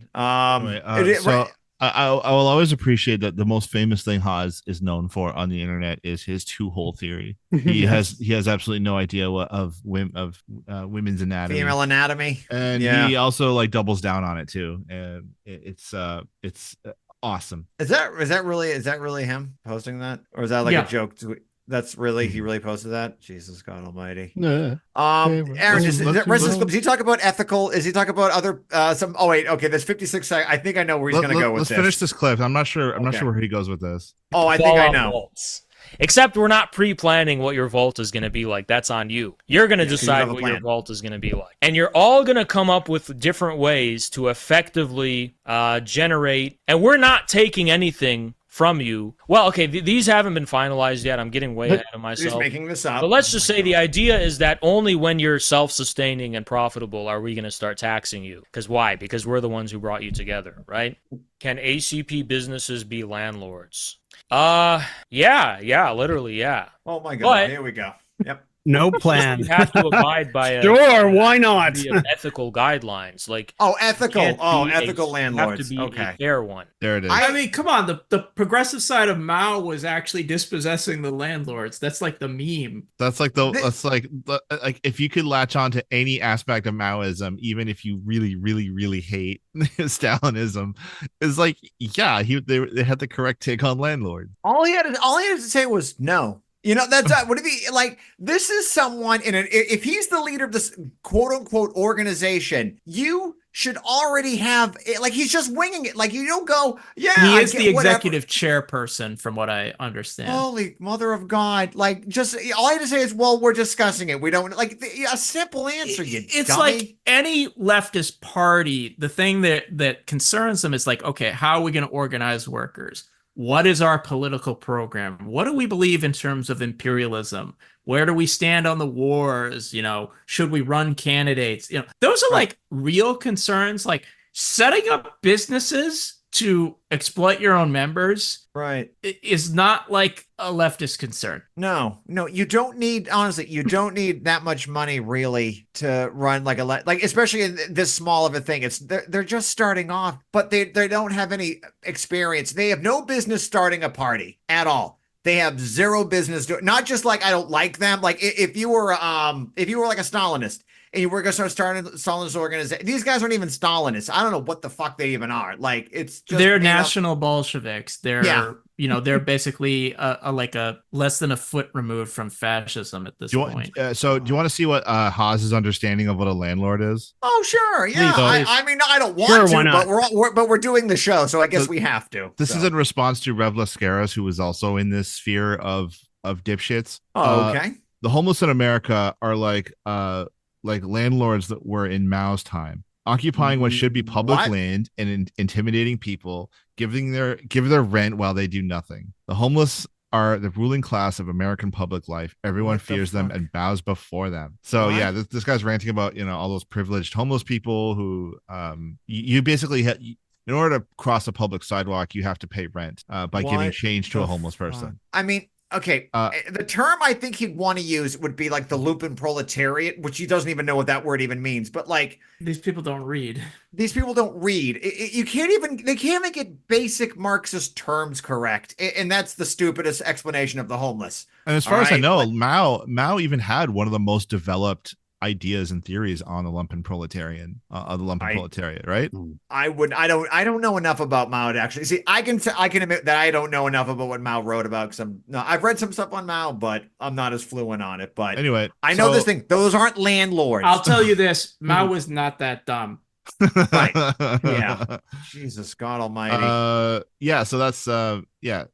I will always appreciate that the most famous thing Haas is known for on the internet is his two-hole theory. He has absolutely no idea of women's anatomy, female anatomy, and he also doubles down on it too. And it's awesome. Is that really him posting that, or is that a joke? That's really he really posted that? Jesus God Almighty. Yeah. Aaron, does he talk about ethical? Is he talk about other some? Oh wait, okay. There's 56 seconds. I think I know where he's going to go with this. Let's finish this clip. I'm not sure. I'm not sure where he goes with this. Oh, I think I know. Vaults. Except we're not pre-planning what your vault is going to be like. That's on you. You're going to decide what your vault is going to be like. And you're all going to come up with different ways to effectively generate. And we're not taking anything from you. Well, okay, these haven't been finalized yet. I'm getting way ahead of myself. He's making this up. But let's just say the idea is that only when you're self-sustaining and profitable are we going to start taxing you. Because why? Because we're the ones who brought you together, right? Can ACP businesses be landlords? Yeah, literally, yeah. Oh my God, here we go. Yep. No plan. You have to abide by Sure, why not? the ethical guidelines. Like ethical. Ethical You landlords. have to be Okay. a fair one. There it is. I mean, come on. The progressive side of Mao was actually dispossessing the landlords. That's like the meme. That's like like if you could latch on to any aspect of Maoism, even if you really, really, really hate Stalinism, is like, yeah, they had the correct take on landlord. All he had to say was no. You know, that's what if he like this is someone if he's the leader of this quote unquote organization, you should already have like he's just winging it. Like you don't go, yeah. He is the executive chairperson, from what I understand. Holy mother of God! Like just all I had to say is, well, we're discussing it. We don't like a simple answer. It's dummy. Like any leftist party. The thing that concerns them is like, okay, how are we going to organize workers? What is our political program? What do we believe in terms of imperialism? Where do we stand on the wars? You know, should we run candidates? You know, those are like real concerns. Like setting up businesses to exploit your own members, right, is not like a leftist concern. No, you don't need, honestly, you don't need that much money really to run like especially in this small of a thing. They're just starting off, but they don't have any experience. They have no business starting a party at all. They have zero business doing. Not just like I don't like them. Like if you were like a Stalinist and you were going to start a Stalinist organization, these guys aren't even Stalinists. I don't know what the fuck they even are. Like it's just they're national Bolsheviks. They're they're basically like a less than a foot removed from fascism at this point. So do you want to see what Haas's understanding of what a landlord is? Oh sure, yeah. I mean, I don't want to, but we're doing the show, so I guess we have to. This is in response to Rev Lascaris, who was also in this sphere of dipshits. Oh, okay. The homeless in America are like landlords that were in Mao's time, occupying what should be public land and intimidating people, give their rent while they do nothing. The homeless are the ruling class of American public life. Everyone fears them and bows before them. So yeah, this guy's ranting about all those privileged homeless people who you basically in order to cross a public sidewalk, you have to pay rent by giving change to a homeless person. I mean, okay, the term I think he'd want to use would be like the lumpen proletariat, which he doesn't even know what that word even means. But like, these people don't read. These people don't read. They can't even get basic Marxist terms correct, and that's the stupidest explanation of the homeless. And as far as I know, Mao even had one of the most developed ideas and theories on the lumpen proletariat, right? I don't know enough about Mao to actually see. I can admit that I don't know enough about what Mao wrote about because I've read some stuff on Mao, but I'm not as fluent on it. But anyway, I know this thing. Those aren't landlords. I'll tell you this: Mao was not that dumb. Right. Yeah. Jesus God Almighty. Yeah. So that's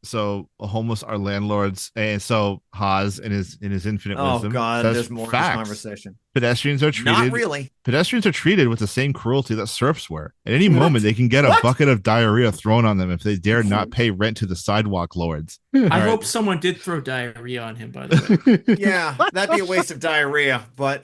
So homeless are landlords, and so Haas in his infinite wisdom. Oh God, says there's more in this conversation. Pedestrians are treated not really. Pedestrians are treated with the same cruelty that serfs were. At any moment, they can get a bucket of diarrhea thrown on them if they dare not pay rent to the sidewalk lords. I hope someone did throw diarrhea on him, by the way. Yeah, that'd be a waste of diarrhea. But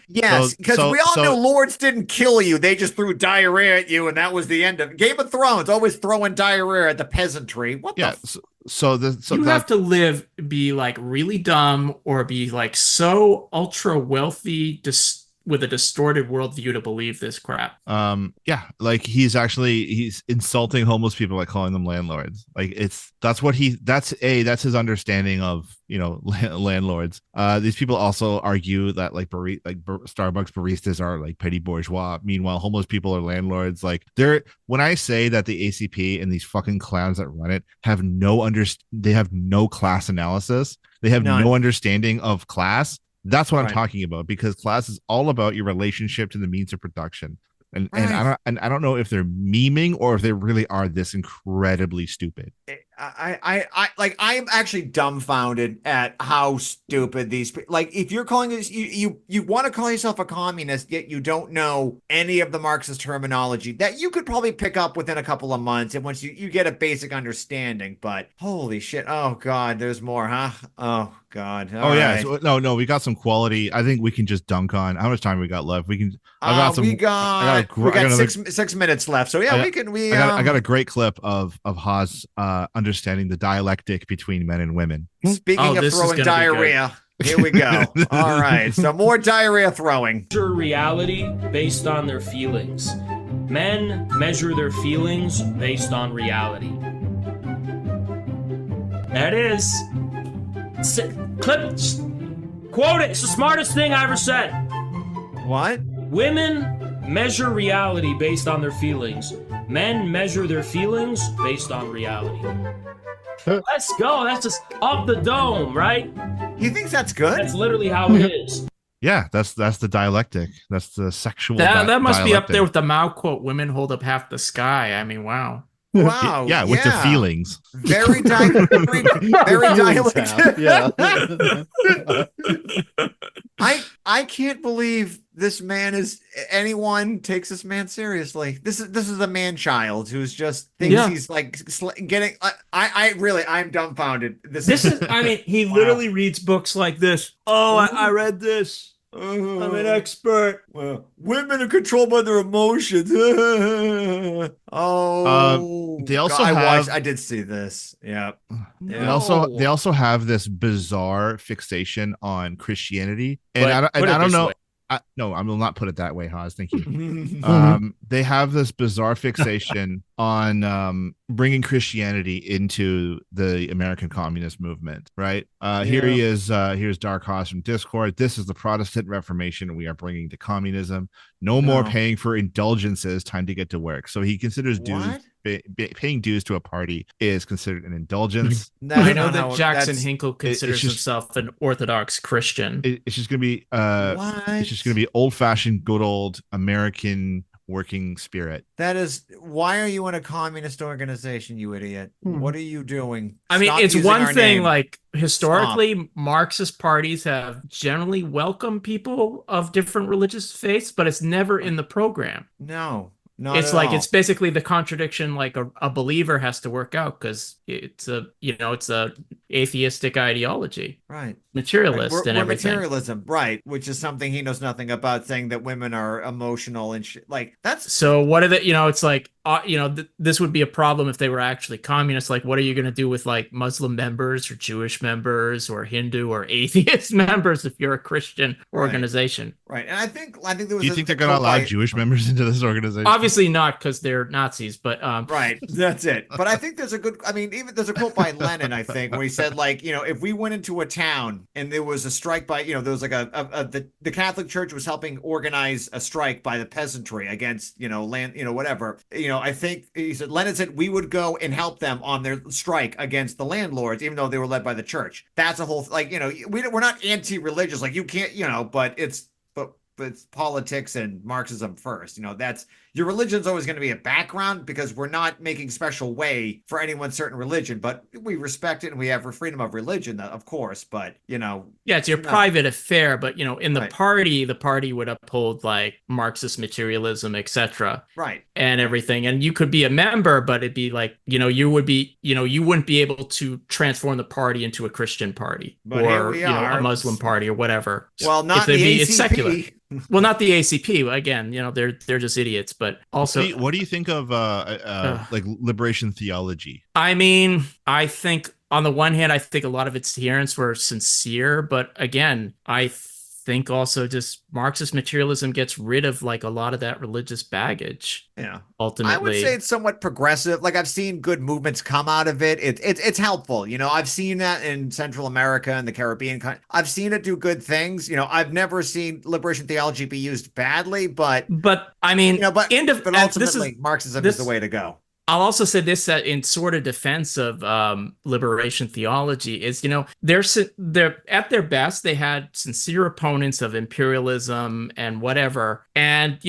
yes, because we all know lords didn't kill you; they just threw diarrhea at you, and that was the end of Game of Thrones. Always throwing diarrhea at the peasantry. What the? You have to be like really dumb or be like so ultra wealthy with a distorted worldview to believe this crap. Like he's insulting homeless people by calling them landlords. Like that's his understanding of landlords. These people also argue that Starbucks baristas are like petty bourgeois. Meanwhile, homeless people are landlords. Like when I say that the ACP and these fucking clowns that run it have they have no class analysis. They have no understanding of class. That's what I'm talking about, because class is all about your relationship to the means of production. And I don't know if they're memeing or if they really are this incredibly stupid. I'm actually dumbfounded at how stupid these people. Like, if you're calling this, you want to call yourself a communist, yet you don't know any of the Marxist terminology that you could probably pick up within a couple of months, and once you get a basic understanding. But holy shit! Oh God, there's more, huh? Oh God! All right. So, no, we got some quality. I think we can just dunk on. How much time we got left? We can. We got 6 minutes left. So yeah, I got a great clip of Haas understanding the dialectic between men and women. Speaking of throwing diarrhea. Here we go. All right. So more diarrhea throwing. Measure reality based on their feelings. Men measure their feelings based on reality. That is. Quote it. It's the smartest thing I ever said. What? Women measure reality based on their feelings. Men measure their feelings based on reality. Let's go. That's just off the dome, right? He thinks that's good? That's literally how it is. Yeah, that's the dialectic. That's the sexual. That must be up dialectic. there with the Mao quote, women hold up half the sky. I mean, wow. Wow. Yeah, with their feelings. Very dialectic. Yeah. I can't believe this man anyone takes this man seriously. This is a man child who's just thinks he's like getting. I'm dumbfounded. This is. I mean, he literally reads books like this. Oh, I read this. I'm an expert. Women are controlled by their emotions. They also have. I did see this. Yeah. They also have this bizarre fixation on Christianity, and I don't know. No, I will not put it that way, Haas. Thank you. They have this bizarre fixation on bringing Christianity into the American communist movement, right? Here he is. Here's Dark Haas from Discord. This is the Protestant Reformation we are bringing to communism. No more paying for indulgences. Time to get to work. So he considers paying dues to a party is considered an indulgence. I know that Jackson Hinkle considers himself an Orthodox Christian. It's just gonna be it's just gonna be old-fashioned, good old American working spirit. That is, why are you in a communist organization, you idiot? What are you doing? I mean, it's one thing, name. like historically, Marxist parties have generally welcomed people of different religious faiths, but it's never in the program. No. It's like it's basically the contradiction like a believer has to work out because it's a atheistic ideology, right? Materialist We're and everything. Materialism, right? Which is something he knows nothing about, saying that women are emotional and shit. Like that's so. What are the it's like this would be a problem if they were actually communists. Like, what are you going to do with like Muslim members or Jewish members or Hindu or atheist members if you're a Christian organization? Right. And I think there was. Do you think they're going to allow Jewish members into this organization? Obviously not, because they're Nazis. But right, that's it. But I think there's a good. I mean, even there's a quote by Lenin, I think, where he said like, if we went into a town and there was a strike by, there was like the Catholic Church was helping organize a strike by the peasantry against land, whatever. I think he said, Lenin said we would go and help them on their strike against the landlords, even though they were led by the church. That's a whole we're not anti-religious, like you can't, but it's politics and Marxism first. That's your religion's always going to be a background because we're not making special way for any one certain religion, but we respect it and we have freedom of religion, of course. But it's your private affair. But in the party would uphold like Marxist materialism, etc. Right. And everything. And you could be a member, but it'd be like you would be you wouldn't be able to transform the party into a Christian party or a Muslim party or whatever. Well, not the ACP. It's secular. Well, not the ACP. Again, they're just idiots. But also, what do you think of like liberation theology? I mean, I think on the one hand, I think a lot of its adherents were sincere, but again, I think also just Marxist materialism gets rid of like a lot of that religious baggage. Yeah. Ultimately, I would say it's somewhat progressive. Like I've seen good movements come out of it. It's helpful. I've seen that in Central America and the Caribbean. I've seen it do good things. I've never seen liberation theology be used badly, but I mean, but ultimately Marxism is the way to go. I'll also say this in sort of defense of liberation theology is, they're at their best, they had sincere opponents of imperialism and whatever. And,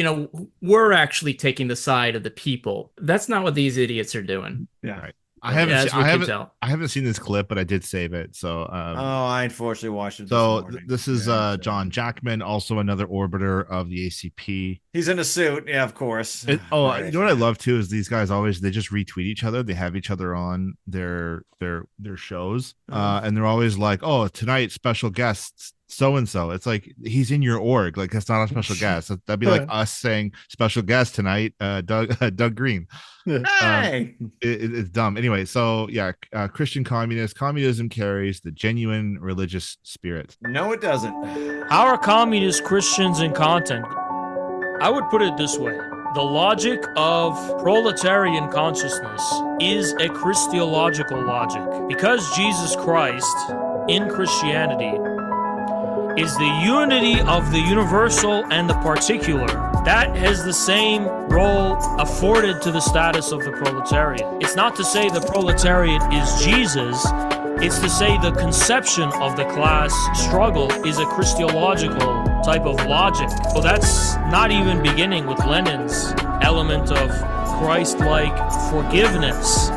we're actually taking the side of the people. That's not what these idiots are doing. Yeah. Right. I haven't seen this clip, but I did save it. So I unfortunately watched it. So this is John Jackman, also another orbiter of the ACP. He's in a suit. Yeah, of course. You Right. know what I love too is these guys always they just retweet each other. They have each other on their shows, and they're always like, "Oh, tonight special guests so and so." It's like he's in your org. Like that's not a special guest. That'd be like us saying special guest tonight, Doug Green. Hey. It's dumb. Anyway, so yeah, Christian communism carries the genuine religious spirit. No, it doesn't. How are communist Christians in content? I would put it this way. The logic of proletarian consciousness is a Christological logic. Because Jesus Christ, in Christianity, is the unity of the universal and the particular, that has the same role afforded to the status of the proletariat. It's not to say the proletariat is Jesus, it's to say the conception of the class struggle is a Christological type of logic. So that's not even beginning with Lenin's element of Christ-like forgiveness.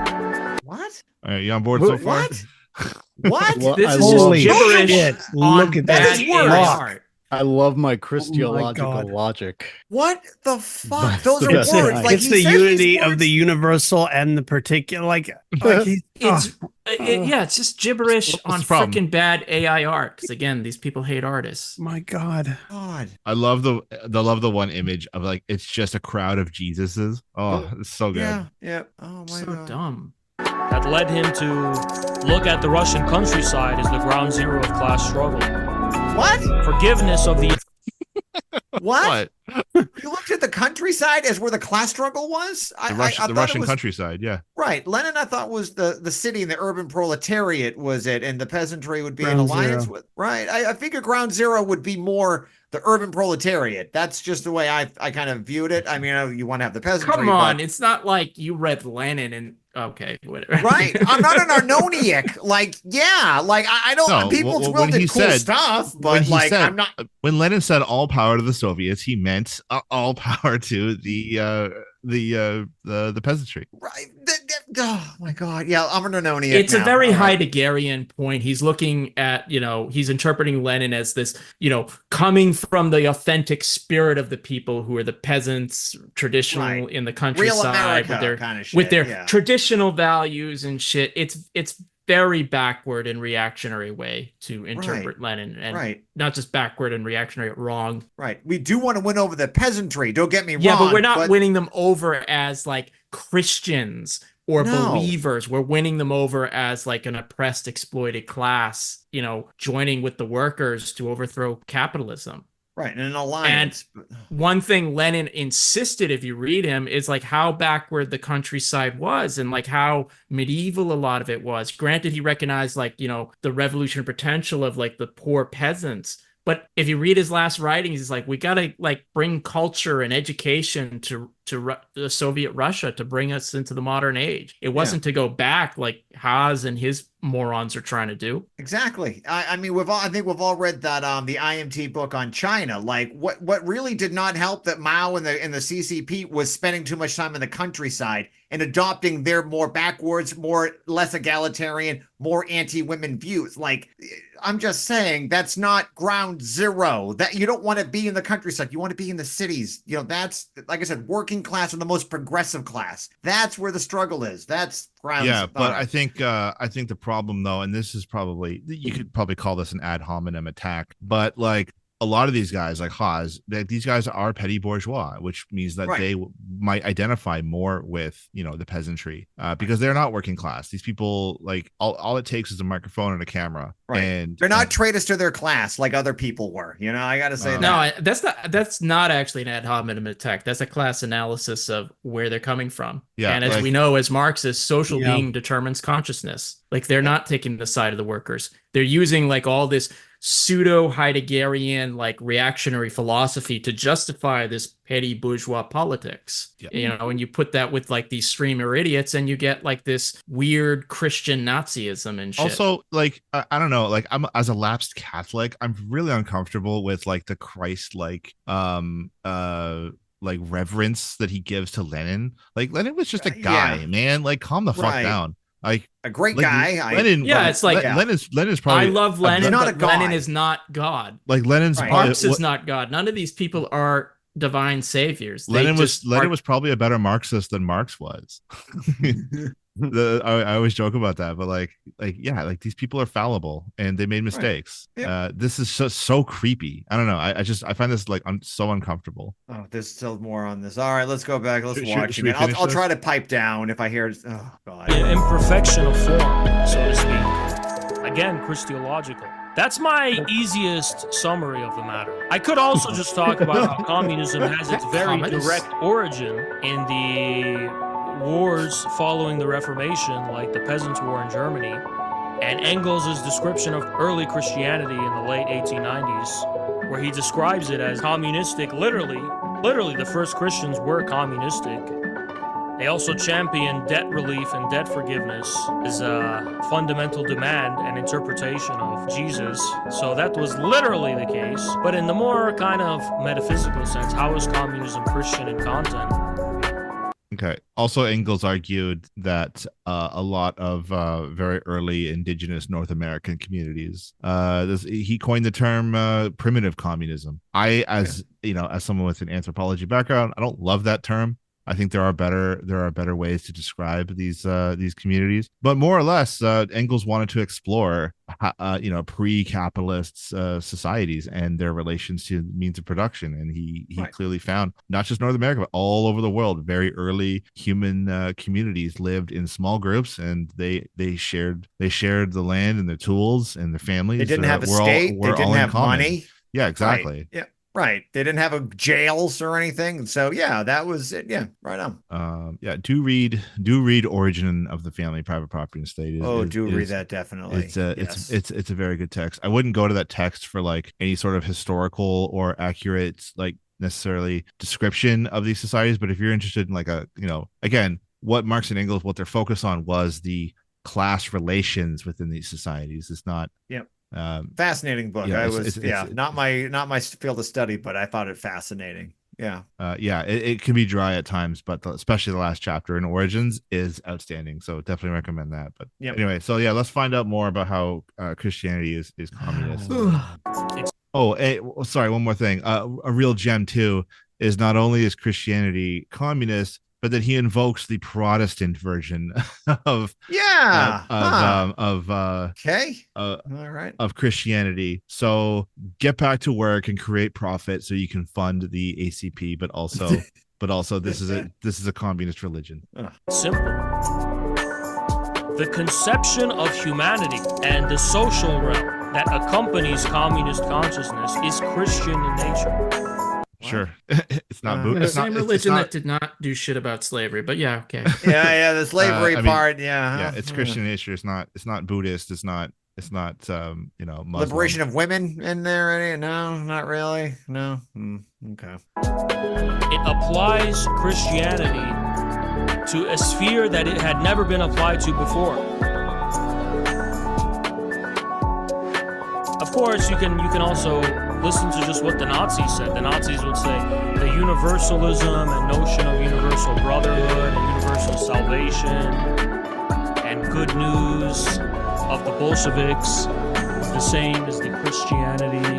What? Are you on board so far? What? What? Well, This I is love- just gibberish. Shit. On Look at bad that. AI. I love my Christological God. logic. What the fuck? That's Those the are best words. AI. Like It's he the says these unity of words- the universal and the particular. Like Yeah, it's just gibberish What's on the problem? freaking bad AI art. Because again, these people hate artists. my God. God. I love the one image of like it's just a crowd of Jesuses. Oh, it's so good. Yeah. Yeah. Oh my So god. dumb. That led him to look at the Russian countryside as the ground zero of class struggle. What? Forgiveness of the What? You looked at the countryside as where the class struggle was? The I thought it Russian was- countryside, yeah. Right. Lenin, I thought, was the city and the urban proletariat was it, and the peasantry would be in Ground alliance zero. with. Right. I figured ground zero would be more the urban proletariat. That's just the way I kind of viewed it. I mean, you want to have the peasantry. Come on, but- it's not like you read Lenin and okay, whatever. Right. I'm not an Arnoniac. Like, yeah. Like, I don't. No, People well, will when he do cool said- stuff, when but he like, said- I'm not. When Lenin said all power to the Soviets, he meant all power to the peasantry. Right. Oh my God. Yeah, I'm an Arnoniac. It's a now. very All right. Heideggerian point. He's looking at, he's interpreting Lenin as this, coming from the authentic spirit of the people who are the peasants, traditional Right. in the Real countryside America with their kind of shit. with their yeah. traditional values and shit. It's very backward and reactionary way to interpret Lenin, and Right. not just backward and reactionary, wrong. Right. We do want to win over the peasantry. Don't get me wrong. Yeah, but we're not winning them over as like Christians or No. believers. We're winning them over as like an oppressed, exploited class, joining with the workers to overthrow capitalism. Right. In an alliance. One thing Lenin insisted, if you read him, is like how backward the countryside was and like how medieval a lot of it was. Granted, he recognized like, the revolutionary potential of like the poor peasants. But if you read his last writings, he's like, we got to like bring culture and education to the Soviet Russia to bring us into the modern age. It wasn't to go back like Haas and his morons are trying to do. Exactly. I mean, I think we've all read that the IMT book on China. Like, what really did not help that Mao and the CCP was spending too much time in the countryside and adopting their more backwards, less egalitarian, more anti-women views. Like, I'm just saying that's not ground zero. That you don't want to be in the countryside. You want to be in the cities. That's, like I said, working class or the most progressive class. That's where the struggle is. That's ground Yeah, but I think the problem though, and this is probably, you could probably call this an ad hominem attack, but like a lot of these guys like Haas, these guys are petty bourgeois, which means that they might identify more with the peasantry because they're not working class. These people, like all it takes is a microphone and a camera, and they're not traitors to their class like other people were. I got to say that. No, that's not actually an ad hominem attack. That's a class analysis of where they're coming from. Yeah, and as like- we know, as Marxists, social being determines consciousness. Like they're not taking the side of the workers. They're using like all this pseudo Heideggerian like reactionary philosophy to justify this petty bourgeois politics. And you put that with like these streamer idiots and you get like this weird Christian Nazism and shit. Also, like I don't know, like I'm as a lapsed Catholic, I'm really uncomfortable with like the Christ like reverence that he gives to Lenin. Like Lenin was just a guy, man. Like calm the fuck down. Like a great like, guy. Lenin, it's like Lenin's probably. I love Lenin, not but a god. Lenin is not God. Like Lenin's Marx is not God. None of these people are divine saviors. Lenin was probably a better Marxist than Marx was. I always joke about that, but like these people are fallible and they made mistakes. Right. Yep. This is so creepy. I don't know. I find this like so uncomfortable. Oh, there's still more on this. All right, let's go back. Let's watch should we it. finish I'll this? try to pipe down if I hear. Oh God. Imperfection of form, so to speak. Again, Christological. That's my easiest summary of the matter. I could also just talk about how communism has its very direct origin in the wars following the Reformation, like the Peasants' War in Germany, and Engels' description of early Christianity in the late 1890s, where he describes it as communistic. Literally, the first Christians were communistic. They also championed debt relief and debt forgiveness as a fundamental demand and interpretation of Jesus. So that was literally the case. But in the more kind of metaphysical sense, how is communism Christian in content? Okay. Also, Engels argued that a lot of very early indigenous North American communities, he coined the term primitive communism. As someone with an anthropology background, I don't love that term. I think there are better ways to describe these communities, but more or less, Engels wanted to explore, pre-capitalist societies and their relations to means of production, and he clearly found not just North America but all over the world, very early human communities lived in small groups, and they shared the land and their tools and their families. They didn't have a state. They didn't have money. Yeah, exactly. Right. Yeah. Right. They didn't have jails or anything. So yeah, that was it. Yeah, right on. Do read Origin of the Family, Private Property and State. Read that definitely. It's a very good text. I wouldn't go to that text for like any sort of historical or accurate, like necessarily description of these societies. But if you're interested in like again, what Marx and Engels, what they're focused on was the class relations within these societies. It's not. Yep. Fascinating book. Not my field of study, but I thought it fascinating. Yeah. It can be dry at times, but especially the last chapter in Origins is outstanding. So definitely recommend that. But anyway, so yeah, let's find out more about how Christianity is communist. Sorry, one more thing. A real gem too is not only is Christianity communist, but that he invokes the Protestant version of Christianity. So get back to work and create profit so you can fund the ACP, but also this is a communist religion. Simple. The conception of humanity and the social realm that accompanies communist consciousness is Christian in nature. Sure. It's not the same religion that did not do shit about slavery, but yeah, okay. The slavery part, it's Christian nature. It's not Buddhist. It's not Muslim. Liberation of women in there. No, not really. No. Okay. It applies Christianity to a sphere that it had never been applied to before. Of course, you can also listen to just what the Nazis said. The Nazis would say the universalism and notion of universal brotherhood and universal salvation and good news of the Bolsheviks is the same as the Christianity,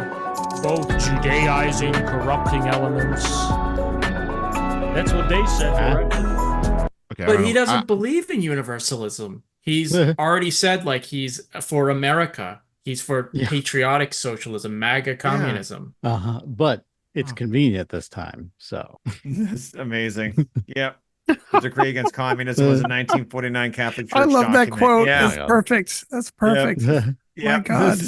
both Judaizing, corrupting elements. That's what they said. Okay, but he doesn't believe in universalism. He's already said like he's for America. He's for patriotic socialism, MAGA communism. But it's convenient this time. So that's amazing. Yep. The decree against communism was a 1949 Catholic Church I love document. that quote. Yeah. That's perfect. That's perfect. Yeah. My God.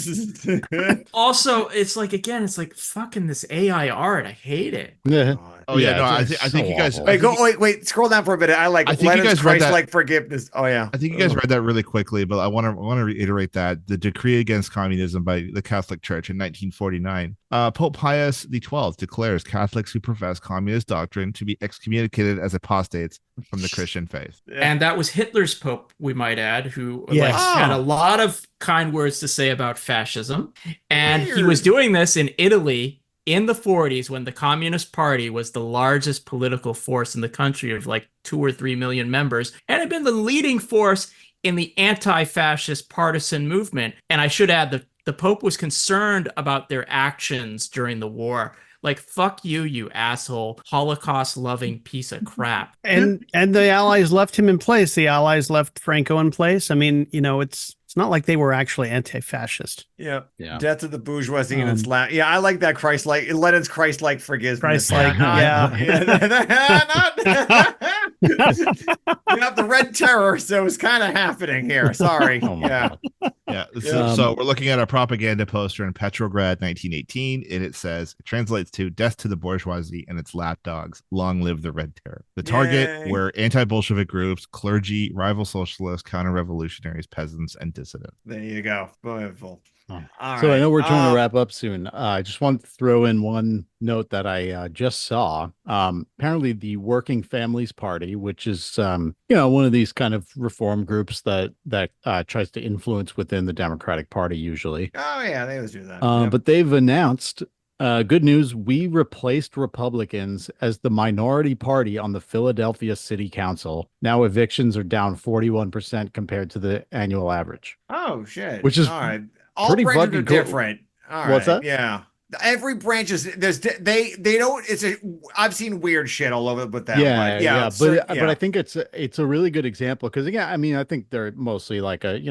Also, it's like, again, it's like fucking this AI art. I hate it. Yeah. Oh yeah, no, I think you guys. Wait, scroll down for a minute. I think you guys read that. Like forgiveness. Oh yeah. I think you guys read that really quickly, but I want to reiterate that the decree against communism by the Catholic Church in 1949. Pope Pius XII declares Catholics who profess communist doctrine to be excommunicated as apostates from the Christian faith. And that was Hitler's pope, we might add, who had a lot of kind words to say about fascism. And he was doing this in Italy in the 40s when the Communist Party was the largest political force in the country of like 2 or 3 million members and had been the leading force in the anti-fascist partisan movement. And I should add that the Pope was concerned about their actions during the war, Like, fuck you, you asshole, Holocaust-loving piece of crap. And the Allies left him in place. The Allies left Franco in place. I mean, it's not like they were actually anti-fascist. Yeah. Yeah. Death to the bourgeoisie and its Yeah, I like that Christ-like. Lenin's Christ-like forgiveness. Christ-like, yeah. You have the Red Terror, so it's kind of happening here. Sorry. Oh my God. Yeah. So we're looking at a propaganda poster in Petrograd, 1918, and it says, it translates to "Death to the bourgeoisie and its lapdogs. Long live the Red Terror." The target Yay. were anti-Bolshevik groups, clergy, rival socialists, counter-revolutionaries, peasants, and dissidents. There you go. Wonderful. All So right. I know we're trying to wrap up soon. I just want to throw in one note that I just saw. Apparently, the Working Families Party, which is one of these kind of reform groups that tries to influence within the Democratic Party usually. Oh yeah, they always do that. But they've announced. Good news. We replaced Republicans as the minority party on the Philadelphia City Council. Now evictions are down 41% compared to the annual average. Oh shit. Which is all right. All pretty branches fucking are cool. different. All right. What's that? Yeah. Every branch is they don't. I've seen weird shit all over with that. Yeah. but But I think it's a really good example because again, I mean, I think they're mostly like a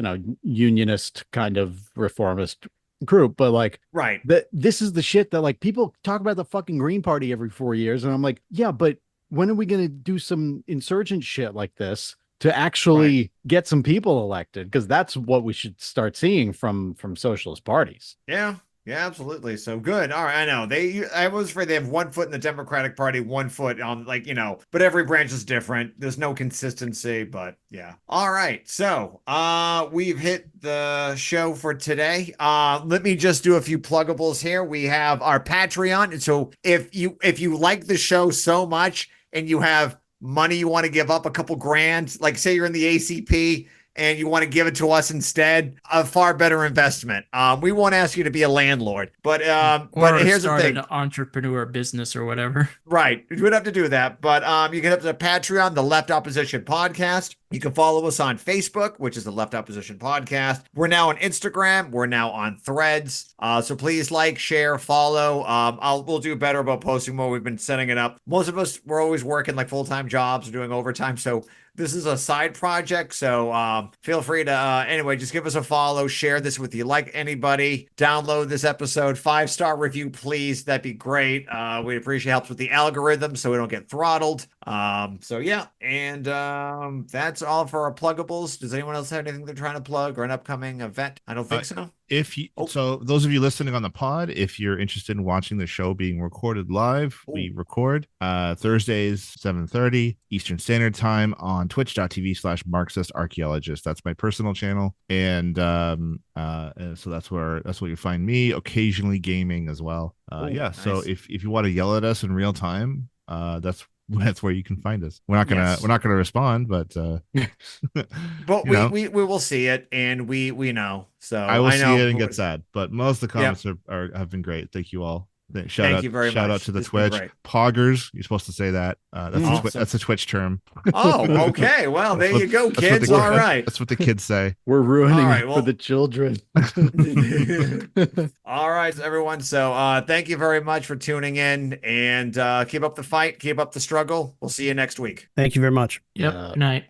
unionist kind of reformist group, but like right. This is the shit that like people talk about the fucking Green Party every 4 years, and I'm like, yeah, but when are we gonna do some insurgent shit like this to actually get some people elected? Because that's what we should start seeing from socialist parties. Yeah. Yeah, absolutely. So good. All right. I know I was afraid they have 1 foot in the Democratic Party, 1 foot on but every branch is different. There's no consistency, but yeah. All right. So, we've hit the show for today. Let me just do a few pluggables here. We have our Patreon. So if you like the show so much and you have money you want to give up, a couple grand, like say you're in the ACP and you want to give it to us instead, a far better investment. We won't ask you to be a landlord, but here's the thing: an entrepreneur business or whatever. Right, you would have to do that, but you can have the Patreon, the Left Opposition Podcast. You can follow us on Facebook, which is the Left Opposition Podcast. We're now on Instagram. We're now on Threads. So please like, share, follow. We'll do better about posting more. We've been setting it up. Most of us, we're always working like full-time jobs or doing overtime. So this is a side project. So feel free to, anyway, just give us a follow. Share this with you like anybody. Download this episode. 5-star review, please. That'd be great. We'd appreciate helps with the algorithm so we don't get throttled. So yeah. And that's all for our pluggables. Does anyone else have anything they're trying to plug or an upcoming event? I don't think so. So those of you listening on the pod, if you're interested in watching the show being recorded live, we record Thursdays 7:30 Eastern Standard Time on twitch.tv/Marxist Archaeologist. That's my personal channel, and so that's what you find me. Occasionally gaming as well. Nice. So if you want to yell at us in real time, that's where you can find us. We're not gonna respond, but but we will see it, and we know. So I will see it and get sad. But most of the comments have been great. Thank you all. Thank you very much. Shout out to the Twitch poggers. You're supposed to say that. That's a Twitch term. Oh, okay. Well, there you go, kids. All right. That's what the kids say. We're ruining it for the children. All right, everyone. So thank you very much for tuning in, and keep up the fight. Keep up the struggle. We'll see you next week. Thank you very much. Yep. Good night.